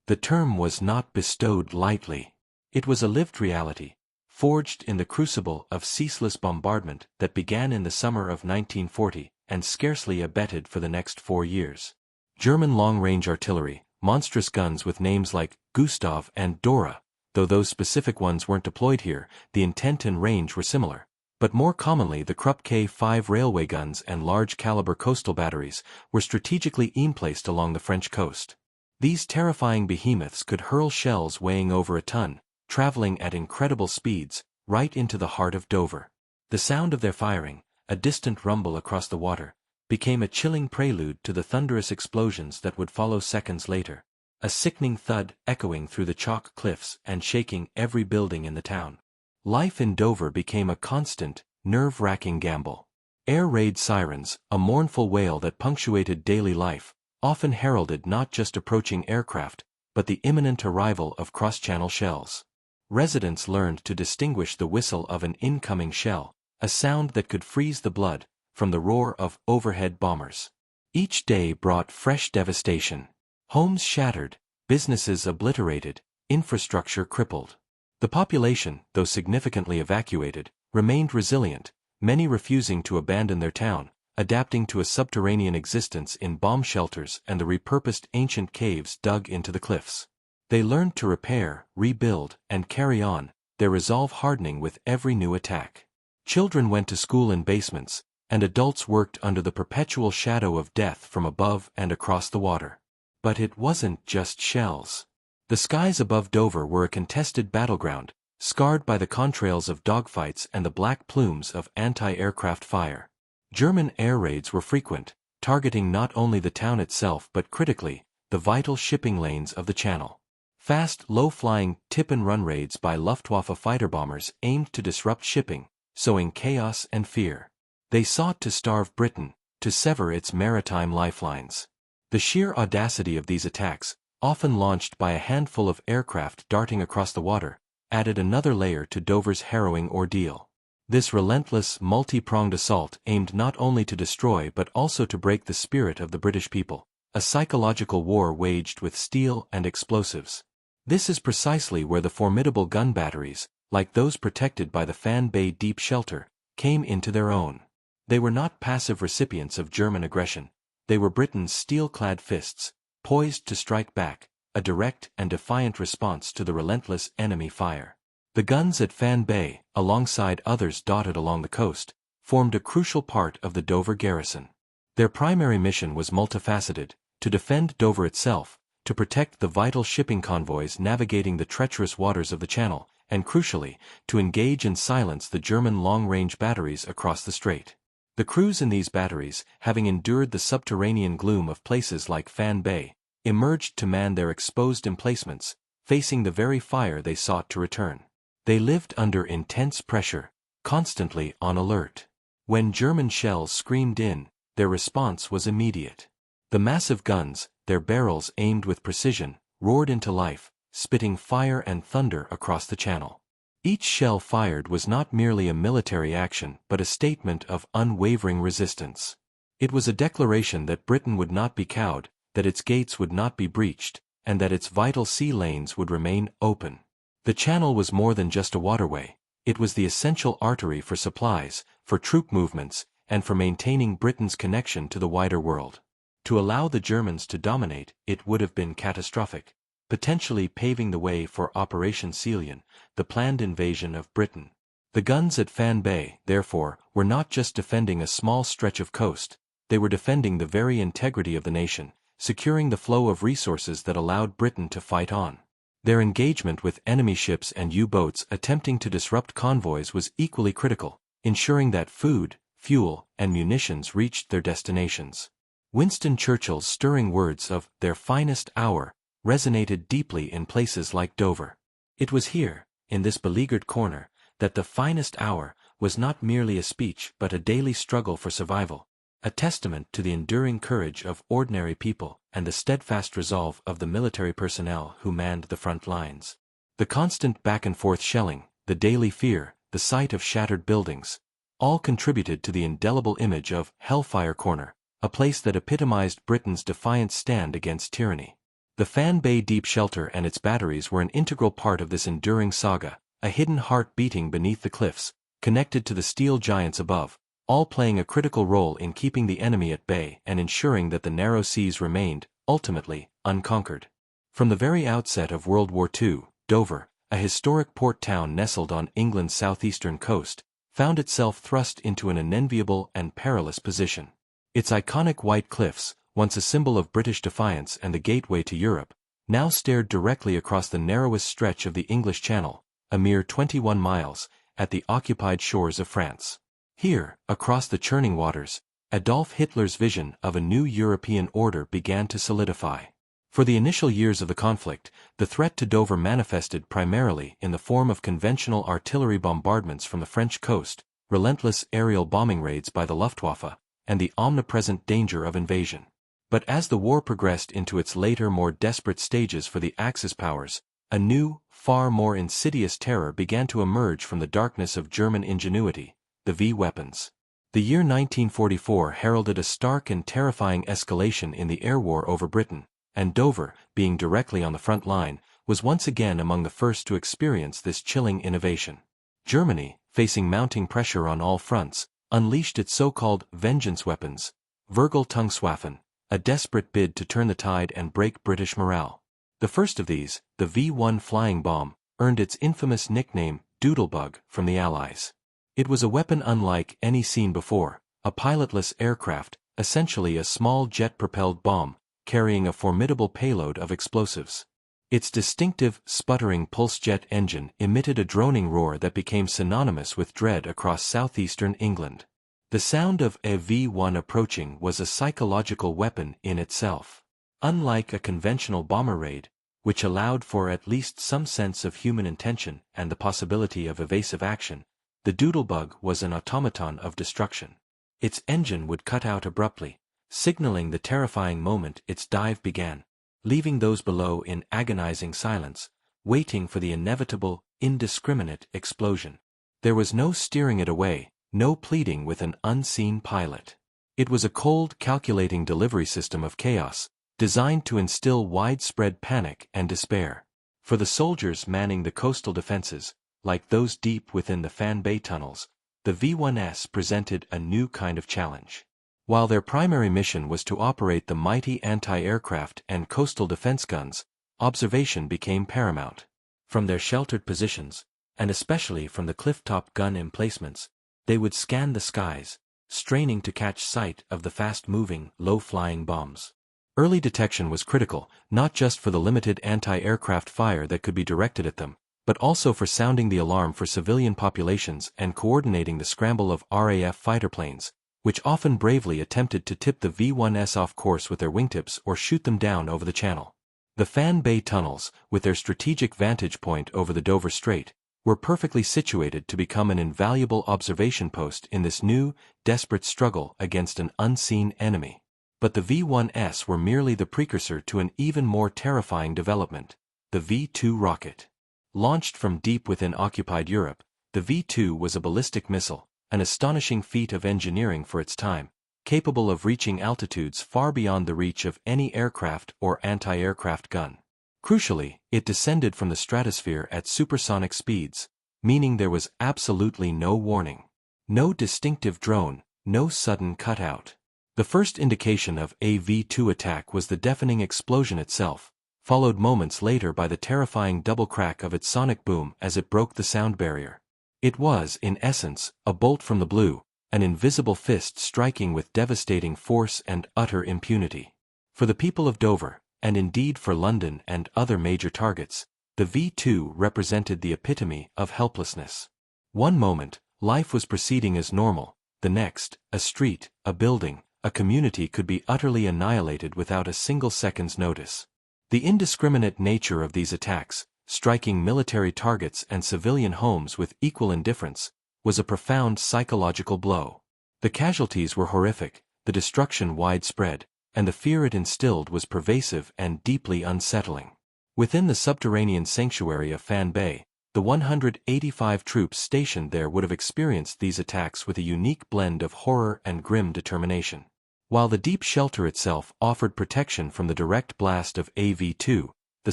The term was not bestowed lightly. It was a lived reality, forged in the crucible of ceaseless bombardment that began in the summer of 1940 and scarcely abated for the next 4 years. German long-range artillery, monstrous guns with names like Gustav and Dora, though those specific ones weren't deployed here, the intent and range were similar. But more commonly the Krupp K5 railway guns and large-caliber coastal batteries were strategically emplaced along the French coast. These terrifying behemoths could hurl shells weighing over a ton, traveling at incredible speeds, right into the heart of Dover. The sound of their firing, a distant rumble across the water, became a chilling prelude to the thunderous explosions that would follow seconds later, a sickening thud echoing through the chalk cliffs and shaking every building in the town. Life in Dover became a constant, nerve-wracking gamble. Air raid sirens, a mournful wail that punctuated daily life, often heralded not just approaching aircraft, but the imminent arrival of cross-channel shells. Residents learned to distinguish the whistle of an incoming shell, a sound that could freeze the blood, from the roar of overhead bombers. Each day brought fresh devastation. Homes shattered, businesses obliterated, infrastructure crippled. The population, though significantly evacuated, remained resilient, many refusing to abandon their town, adapting to a subterranean existence in bomb shelters and the repurposed ancient caves dug into the cliffs. They learned to repair, rebuild, and carry on, their resolve hardening with every new attack. Children went to school in basements, and adults worked under the perpetual shadow of death from above and across the water. But it wasn't just shells. The skies above Dover were a contested battleground, scarred by the contrails of dogfights and the black plumes of anti-aircraft fire. German air raids were frequent, targeting not only the town itself but critically, the vital shipping lanes of the channel. Fast, low-flying, tip-and-run raids by Luftwaffe fighter bombers aimed to disrupt shipping, sowing chaos and fear. They sought to starve Britain, to sever its maritime lifelines. The sheer audacity of these attacks, often launched by a handful of aircraft darting across the water, added another layer to Dover's harrowing ordeal. This relentless, multi-pronged assault aimed not only to destroy but also to break the spirit of the British people, a psychological war waged with steel and explosives. This is precisely where the formidable gun batteries, like those protected by the Fan Bay Deep Shelter, came into their own. They were not passive recipients of German aggression. They were Britain's steel-clad fists, poised to strike back, a direct and defiant response to the relentless enemy fire. The guns at Fan Bay, alongside others dotted along the coast, formed a crucial part of the Dover garrison. Their primary mission was multifaceted: to defend Dover itself, to protect the vital shipping convoys navigating the treacherous waters of the Channel, and crucially, to engage and silence the German long-range batteries across the strait. The crews in these batteries, having endured the subterranean gloom of places like Fan Bay, emerged to man their exposed emplacements, facing the very fire they sought to return. They lived under intense pressure, constantly on alert. When German shells screamed in, their response was immediate. The massive guns, their barrels aimed with precision, roared into life, spitting fire and thunder across the channel. Each shell fired was not merely a military action but a statement of unwavering resistance. It was a declaration that Britain would not be cowed, that its gates would not be breached, and that its vital sea lanes would remain open. The Channel was more than just a waterway. It was the essential artery for supplies, for troop movements, and for maintaining Britain's connection to the wider world. To allow the Germans to dominate, it would have been catastrophic, potentially paving the way for Operation Ceylon, the planned invasion of Britain. The guns at Fan Bay, therefore, were not just defending a small stretch of coast, they were defending the very integrity of the nation, securing the flow of resources that allowed Britain to fight on. Their engagement with enemy ships and U-boats attempting to disrupt convoys was equally critical, ensuring that food, fuel, and munitions reached their destinations. Winston Churchill's stirring words of "their finest hour" resonated deeply in places like Dover. It was here, in this beleaguered corner, that the finest hour was not merely a speech but a daily struggle for survival, a testament to the enduring courage of ordinary people and the steadfast resolve of the military personnel who manned the front lines. The constant back-and-forth shelling, the daily fear, the sight of shattered buildings, all contributed to the indelible image of Hellfire Corner, a place that epitomized Britain's defiant stand against tyranny. The Fan Bay Deep Shelter and its batteries were an integral part of this enduring saga, a hidden heart beating beneath the cliffs, connected to the steel giants above, all playing a critical role in keeping the enemy at bay and ensuring that the narrow seas remained, ultimately, unconquered. From the very outset of World War II, Dover, a historic port town nestled on England's southeastern coast, found itself thrust into an unenviable and perilous position. Its iconic white cliffs, once a symbol of British defiance and the gateway to Europe, now stared directly across the narrowest stretch of the English Channel, a mere 21 miles, at the occupied shores of France. Here, across the churning waters, Adolf Hitler's vision of a new European order began to solidify. For the initial years of the conflict, the threat to Dover manifested primarily in the form of conventional artillery bombardments from the French coast, relentless aerial bombing raids by the Luftwaffe, and the omnipresent danger of invasion. But as the war progressed into its later more desperate stages for the Axis powers, a new, far more insidious terror began to emerge from the darkness of German ingenuity, the V weapons. The year 1944 heralded a stark and terrifying escalation in the air war over Britain, and Dover, being directly on the front line, was once again among the first to experience this chilling innovation. Germany, facing mounting pressure on all fronts, unleashed its so-called vengeance weapons, Vergeltungswaffen, a desperate bid to turn the tide and break British morale. The first of these, the V-1 flying bomb, earned its infamous nickname, Doodlebug, from the Allies. It was a weapon unlike any seen before, a pilotless aircraft, essentially a small jet-propelled bomb, carrying a formidable payload of explosives. Its distinctive, sputtering pulse jet engine emitted a droning roar that became synonymous with dread across southeastern England. The sound of a V-1 approaching was a psychological weapon in itself. Unlike a conventional bomber raid, which allowed for at least some sense of human intention and the possibility of evasive action, the Doodlebug was an automaton of destruction. Its engine would cut out abruptly, signaling the terrifying moment its dive began, leaving those below in agonizing silence, waiting for the inevitable, indiscriminate explosion. There was no steering it away, no pleading with an unseen pilot. It was a cold, calculating delivery system of chaos, designed to instill widespread panic and despair. For the soldiers manning the coastal defenses, like those deep within the Fan Bay tunnels, the V-1S presented a new kind of challenge. While their primary mission was to operate the mighty anti-aircraft and coastal defense guns, observation became paramount. From their sheltered positions, and especially from the cliff-top gun emplacements, they would scan the skies, straining to catch sight of the fast-moving, low-flying bombs. Early detection was critical, not just for the limited anti-aircraft fire that could be directed at them, but also for sounding the alarm for civilian populations and coordinating the scramble of RAF fighter planes, which often bravely attempted to tip the V-1S off course with their wingtips or shoot them down over the channel. The Fan Bay tunnels, with their strategic vantage point over the Dover Strait, were perfectly situated to become an invaluable observation post in this new, desperate struggle against an unseen enemy. But the V-1S were merely the precursor to an even more terrifying development, the V-2 rocket. Launched from deep within occupied Europe, the V-2 was a ballistic missile, an astonishing feat of engineering for its time, capable of reaching altitudes far beyond the reach of any aircraft or anti-aircraft gun. Crucially, it descended from the stratosphere at supersonic speeds, meaning there was absolutely no warning. No distinctive drone, no sudden cutout. The first indication of a V-2 attack was the deafening explosion itself, followed moments later by the terrifying double crack of its sonic boom as it broke the sound barrier. It was, in essence, a bolt from the blue, an invisible fist striking with devastating force and utter impunity. For the people of Dover, and indeed for London and other major targets, the V-2 represented the epitome of helplessness. One moment, life was proceeding as normal; the next, a street, a building, a community could be utterly annihilated without a single second's notice. The indiscriminate nature of these attacks, striking military targets and civilian homes with equal indifference, was a profound psychological blow. The casualties were horrific, the destruction widespread, and the fear it instilled was pervasive and deeply unsettling. Within the subterranean sanctuary of Fan Bay, the 185 troops stationed there would have experienced these attacks with a unique blend of horror and grim determination. While the deep shelter itself offered protection from the direct blast of AV-2, the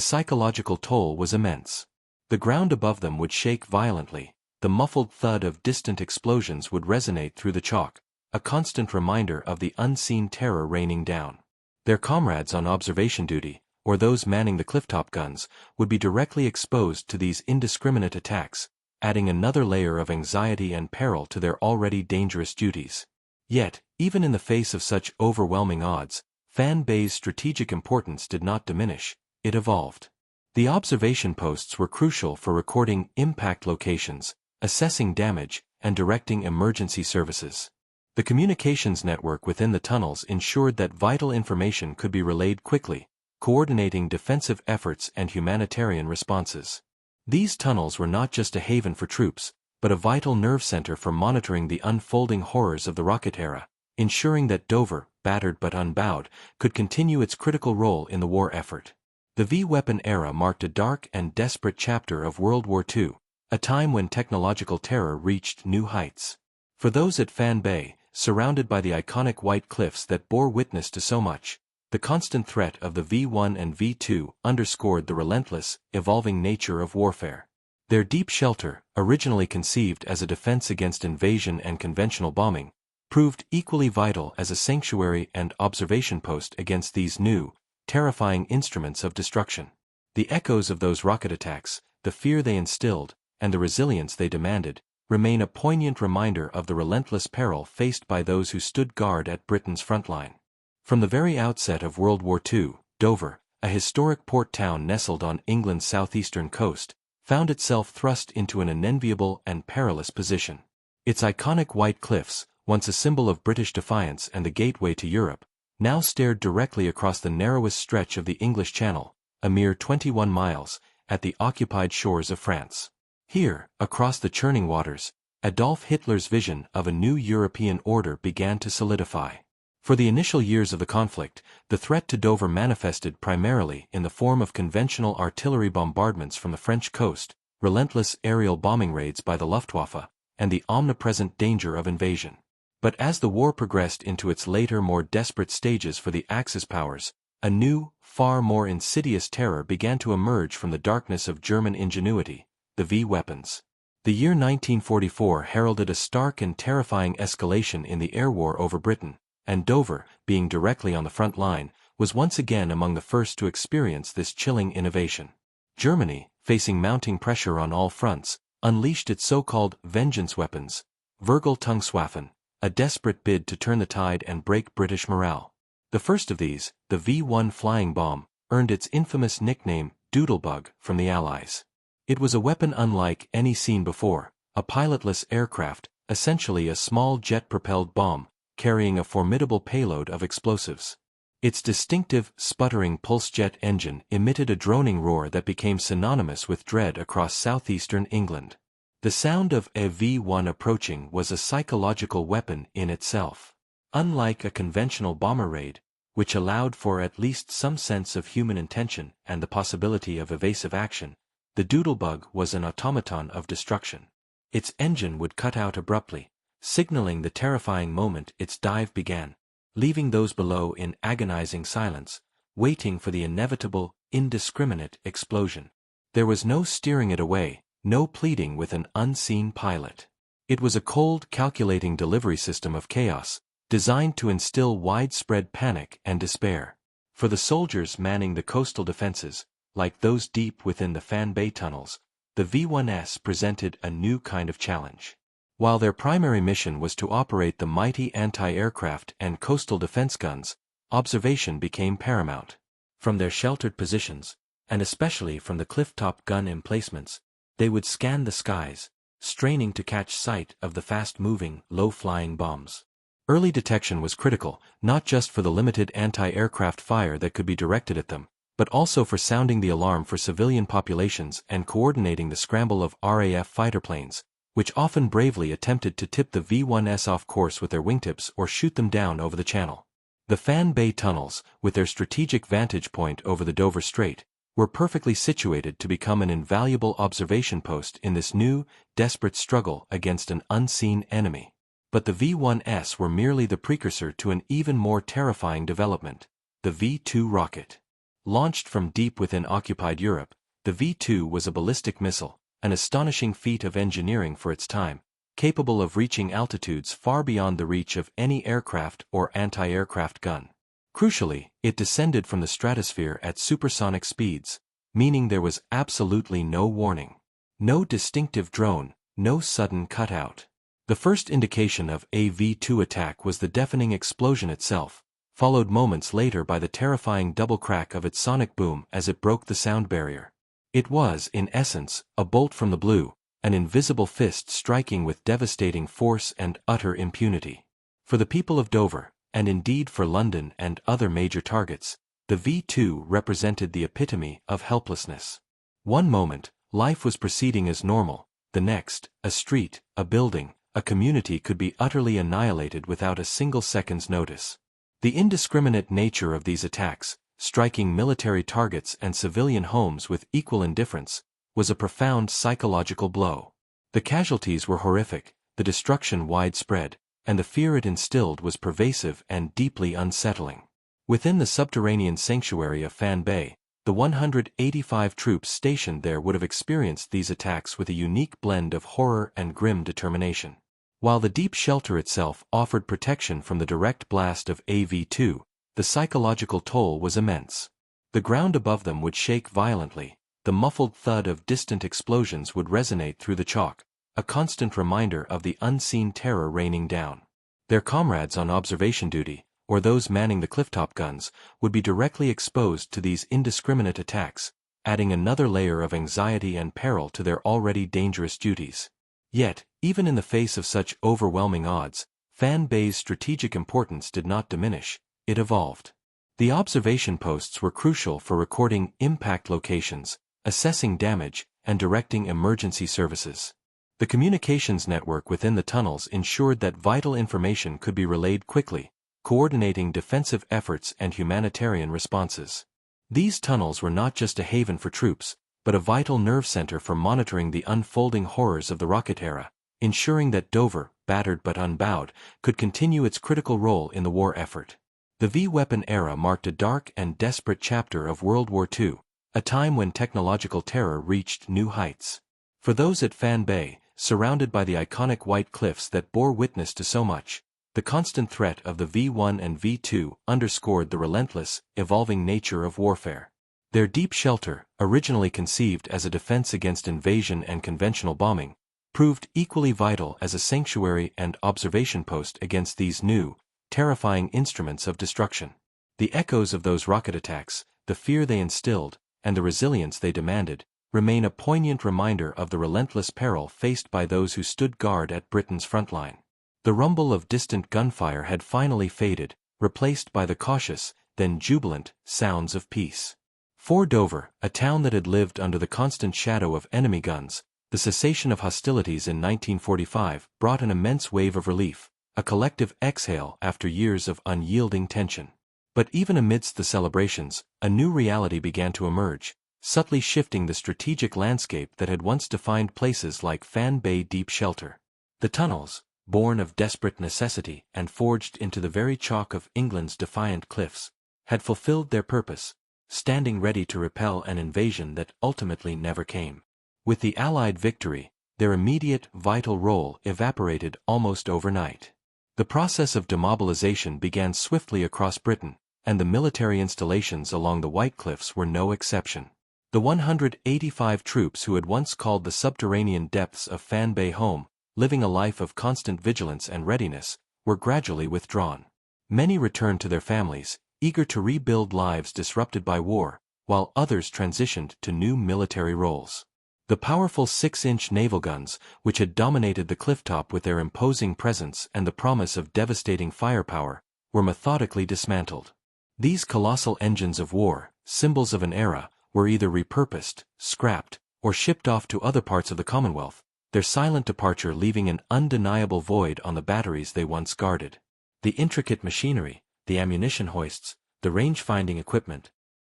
psychological toll was immense. The ground above them would shake violently, the muffled thud of distant explosions would resonate through the chalk, a constant reminder of the unseen terror raining down. Their comrades on observation duty, or those manning the clifftop guns, would be directly exposed to these indiscriminate attacks, adding another layer of anxiety and peril to their already dangerous duties. Yet, even in the face of such overwhelming odds, Fan Bay's strategic importance did not diminish, it evolved. The observation posts were crucial for recording impact locations, assessing damage, and directing emergency services. The communications network within the tunnels ensured that vital information could be relayed quickly, coordinating defensive efforts and humanitarian responses. These tunnels were not just a haven for troops, but a vital nerve center for monitoring the unfolding horrors of the rocket era, ensuring that Dover, battered but unbowed, could continue its critical role in the war effort. The V-weapon era marked a dark and desperate chapter of World War II, a time when technological terror reached new heights. For those at Fan Bay, surrounded by the iconic white cliffs that bore witness to so much, the constant threat of the V-1 and V-2 underscored the relentless, evolving nature of warfare. Their deep shelter, originally conceived as a defense against invasion and conventional bombing, proved equally vital as a sanctuary and observation post against these new, terrifying instruments of destruction. The echoes of those rocket attacks, the fear they instilled, and the resilience they demanded, remain a poignant reminder of the relentless peril faced by those who stood guard at Britain's front line. From the very outset of World War II, Dover, a historic port town nestled on England's southeastern coast, found itself thrust into an unenviable and perilous position. Its iconic white cliffs, once a symbol of British defiance and the gateway to Europe, now stared directly across the narrowest stretch of the English Channel, a mere 21 miles, at the occupied shores of France. Here, across the churning waters, Adolf Hitler's vision of a new European order began to solidify. For the initial years of the conflict, the threat to Dover manifested primarily in the form of conventional artillery bombardments from the French coast, relentless aerial bombing raids by the Luftwaffe, and the omnipresent danger of invasion. But as the war progressed into its later more desperate stages for the Axis powers, a new, far more insidious terror began to emerge from the darkness of German ingenuity, the V-weapons. The year 1944 heralded a stark and terrifying escalation in the air war over Britain, and Dover, being directly on the front line, was once again among the first to experience this chilling innovation. Germany, facing mounting pressure on all fronts, unleashed its so-called vengeance weapons, Vergeltungswaffen, a desperate bid to turn the tide and break British morale. The first of these, the V-1 flying bomb, earned its infamous nickname, Doodlebug, from the Allies. It was a weapon unlike any seen before, a pilotless aircraft, essentially a small jet-propelled bomb, carrying a formidable payload of explosives. Its distinctive, sputtering pulse-jet engine emitted a droning roar that became synonymous with dread across southeastern England. The sound of a V-1 approaching was a psychological weapon in itself. Unlike a conventional bomber raid, which allowed for at least some sense of human intention and the possibility of evasive action, the Doodlebug was an automaton of destruction. Its engine would cut out abruptly, signaling the terrifying moment its dive began, leaving those below in agonizing silence, waiting for the inevitable, indiscriminate explosion. There was no steering it away, no pleading with an unseen pilot. It was a cold, calculating delivery system of chaos, designed to instill widespread panic and despair. For the soldiers manning the coastal defenses, like those deep within the Fan Bay tunnels, the V-1S presented a new kind of challenge. While their primary mission was to operate the mighty anti-aircraft and coastal defense guns, observation became paramount. From their sheltered positions, and especially from the cliff-top gun emplacements, they would scan the skies, straining to catch sight of the fast-moving, low-flying bombs. Early detection was critical, not just for the limited anti-aircraft fire that could be directed at them, but also for sounding the alarm for civilian populations and coordinating the scramble of RAF fighter planes, which often bravely attempted to tip the V-1S off course with their wingtips or shoot them down over the channel. The Fan Bay tunnels, with their strategic vantage point over the Dover Strait, were perfectly situated to become an invaluable observation post in this new, desperate struggle against an unseen enemy. But the V-1S were merely the precursor to an even more terrifying development, the V-2 rocket. Launched from deep within occupied Europe, the V-2 was a ballistic missile, an astonishing feat of engineering for its time, capable of reaching altitudes far beyond the reach of any aircraft or anti-aircraft gun. Crucially, it descended from the stratosphere at supersonic speeds, meaning there was absolutely no warning. No distinctive drone, no sudden cutout. The first indication of a V-2 attack was the deafening explosion itself, followed moments later by the terrifying double crack of its sonic boom as it broke the sound barrier. It was, in essence, a bolt from the blue, an invisible fist striking with devastating force and utter impunity. For the people of Dover, and indeed for London and other major targets, the V-2 represented the epitome of helplessness. One moment, life was proceeding as normal, the next, a street, a building, a community could be utterly annihilated without a single second's notice. The indiscriminate nature of these attacks, striking military targets and civilian homes with equal indifference, was a profound psychological blow. The casualties were horrific, the destruction widespread, and the fear it instilled was pervasive and deeply unsettling. Within the subterranean sanctuary of Fan Bay, the 185 troops stationed there would have experienced these attacks with a unique blend of horror and grim determination. While the deep shelter itself offered protection from the direct blast of AV2, the psychological toll was immense. The ground above them would shake violently, the muffled thud of distant explosions would resonate through the chalk, a constant reminder of the unseen terror raining down. Their comrades on observation duty, or those manning the clifftop guns, would be directly exposed to these indiscriminate attacks, adding another layer of anxiety and peril to their already dangerous duties. Yet, even in the face of such overwhelming odds, Fan Bay's strategic importance did not diminish, it evolved. The observation posts were crucial for recording impact locations, assessing damage, and directing emergency services. The communications network within the tunnels ensured that vital information could be relayed quickly, coordinating defensive efforts and humanitarian responses. These tunnels were not just a haven for troops, but a vital nerve center for monitoring the unfolding horrors of the rocket era, ensuring that Dover, battered but unbowed, could continue its critical role in the war effort. The V-weapon era marked a dark and desperate chapter of World War II, a time when technological terror reached new heights. For those at Fan Bay, surrounded by the iconic white cliffs that bore witness to so much, the constant threat of the V1 and V2 underscored the relentless, evolving nature of warfare. Their deep shelter, originally conceived as a defense against invasion and conventional bombing, proved equally vital as a sanctuary and observation post against these new, terrifying instruments of destruction. The echoes of those rocket attacks, the fear they instilled, and the resilience they demanded, remain a poignant reminder of the relentless peril faced by those who stood guard at Britain's frontline. The rumble of distant gunfire had finally faded, replaced by the cautious, then jubilant, sounds of peace. For Dover, a town that had lived under the constant shadow of enemy guns, the cessation of hostilities in 1945 brought an immense wave of relief, a collective exhale after years of unyielding tension. But even amidst the celebrations, a new reality began to emerge, subtly shifting the strategic landscape that had once defined places like Fan Bay Deep Shelter. The tunnels, born of desperate necessity and forged into the very chalk of England's defiant cliffs, had fulfilled their purpose, standing ready to repel an invasion that ultimately never came. With the Allied victory, their immediate, vital role evaporated almost overnight. The process of demobilization began swiftly across Britain, and the military installations along the White Cliffs were no exception. The 185 troops who had once called the subterranean depths of Fan Bay home, living a life of constant vigilance and readiness, were gradually withdrawn. Many returned to their families, eager to rebuild lives disrupted by war, while others transitioned to new military roles. The powerful 6-inch naval guns, which had dominated the clifftop with their imposing presence and the promise of devastating firepower, were methodically dismantled. These colossal engines of war, symbols of an era, were either repurposed, scrapped, or shipped off to other parts of the Commonwealth, their silent departure leaving an undeniable void on the batteries they once guarded. The intricate machinery, the ammunition hoists, the range-finding equipment,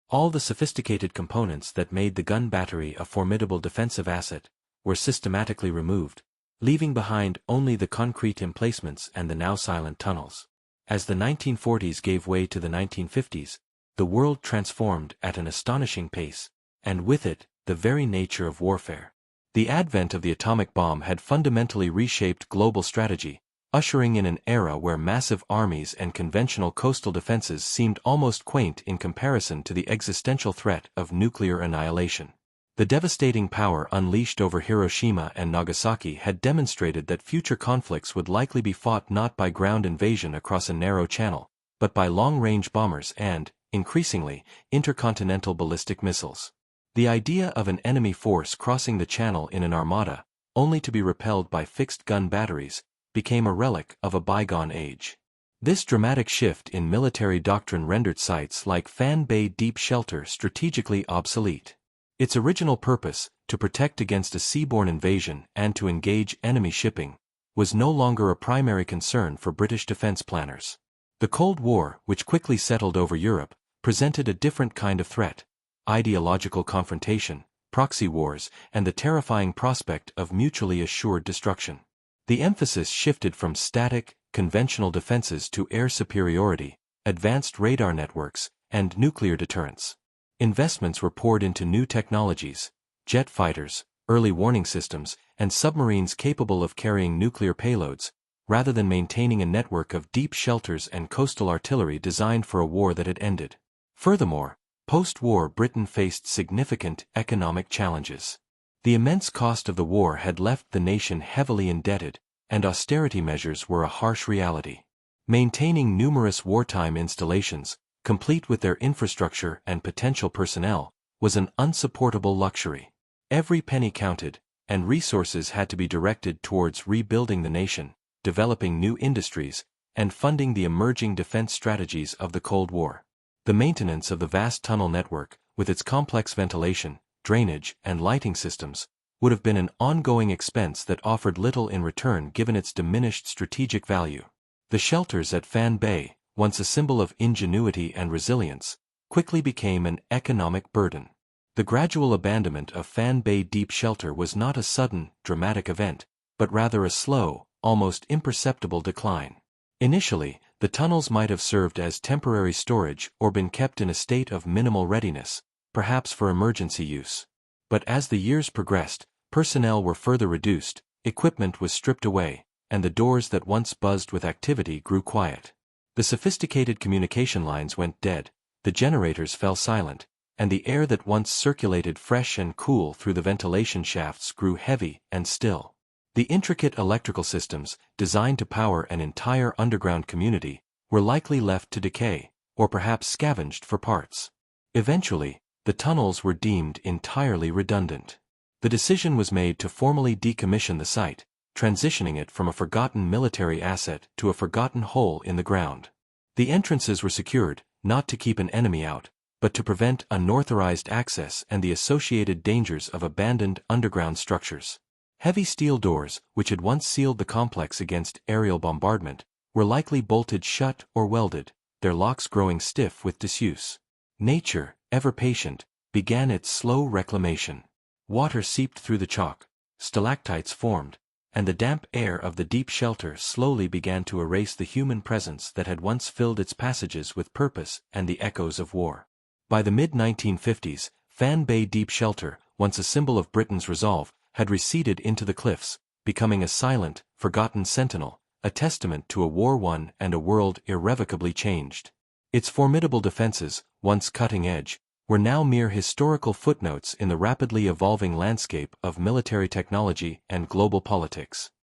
all the sophisticated components that made the gun battery a formidable defensive asset, were systematically removed, leaving behind only the concrete emplacements and the now silent tunnels. As the 1940s gave way to the 1950s, the world transformed at an astonishing pace, and with it, the very nature of warfare. The advent of the atomic bomb had fundamentally reshaped global strategy, ushering in an era where massive armies and conventional coastal defenses seemed almost quaint in comparison to the existential threat of nuclear annihilation. The devastating power unleashed over Hiroshima and Nagasaki had demonstrated that future conflicts would likely be fought not by ground invasion across a narrow channel, but by long-range bombers and, increasingly, intercontinental ballistic missiles. The idea of an enemy force crossing the channel in an armada, only to be repelled by fixed gun batteries, became a relic of a bygone age. This dramatic shift in military doctrine rendered sites like Fan Bay Deep Shelter strategically obsolete. Its original purpose, to protect against a seaborne invasion and to engage enemy shipping, was no longer a primary concern for British defense planners. The Cold War, which quickly settled over Europe, presented a different kind of threat: ideological confrontation, proxy wars, and the terrifying prospect of mutually assured destruction. The emphasis shifted from static, conventional defenses to air superiority, advanced radar networks, and nuclear deterrence. Investments were poured into new technologies: jet fighters, early warning systems, and submarines capable of carrying nuclear payloads, rather than maintaining a network of deep shelters and coastal artillery designed for a war that had ended. Furthermore, post-war Britain faced significant economic challenges. The immense cost of the war had left the nation heavily indebted, and austerity measures were a harsh reality. Maintaining numerous wartime installations, complete with their infrastructure and potential personnel, was an unsupportable luxury. Every penny counted, and resources had to be directed towards rebuilding the nation, developing new industries, and funding the emerging defense strategies of the Cold War. The maintenance of the vast tunnel network, with its complex ventilation, drainage, and lighting systems, would have been an ongoing expense that offered little in return given its diminished strategic value. The shelters at Fan Bay, once a symbol of ingenuity and resilience, quickly became an economic burden. The gradual abandonment of Fan Bay Deep Shelter was not a sudden, dramatic event, but rather a slow, almost imperceptible decline. Initially, the tunnels might have served as temporary storage or been kept in a state of minimal readiness, perhaps for emergency use. But as the years progressed, personnel were further reduced, equipment was stripped away, and the doors that once buzzed with activity grew quiet. The sophisticated communication lines went dead, the generators fell silent, and the air that once circulated fresh and cool through the ventilation shafts grew heavy and still. The intricate electrical systems, designed to power an entire underground community, were likely left to decay, or perhaps scavenged for parts. Eventually, the tunnels were deemed entirely redundant. The decision was made to formally decommission the site, transitioning it from a forgotten military asset to a forgotten hole in the ground. The entrances were secured, not to keep an enemy out, but to prevent unauthorized access and the associated dangers of abandoned underground structures. Heavy steel doors, which had once sealed the complex against aerial bombardment, were likely bolted shut or welded, their locks growing stiff with disuse. Nature, ever patient, began its slow reclamation. Water seeped through the chalk, stalactites formed, and the damp air of the deep shelter slowly began to erase the human presence that had once filled its passages with purpose and the echoes of war. By the mid-1950s, Fan Bay Deep Shelter, once a symbol of Britain's resolve, had receded into the cliffs, becoming a silent, forgotten sentinel, a testament to a war won and a world irrevocably changed. Its formidable defenses, once cutting-edge, were now mere historical footnotes in the rapidly evolving landscape of military technology and global politics.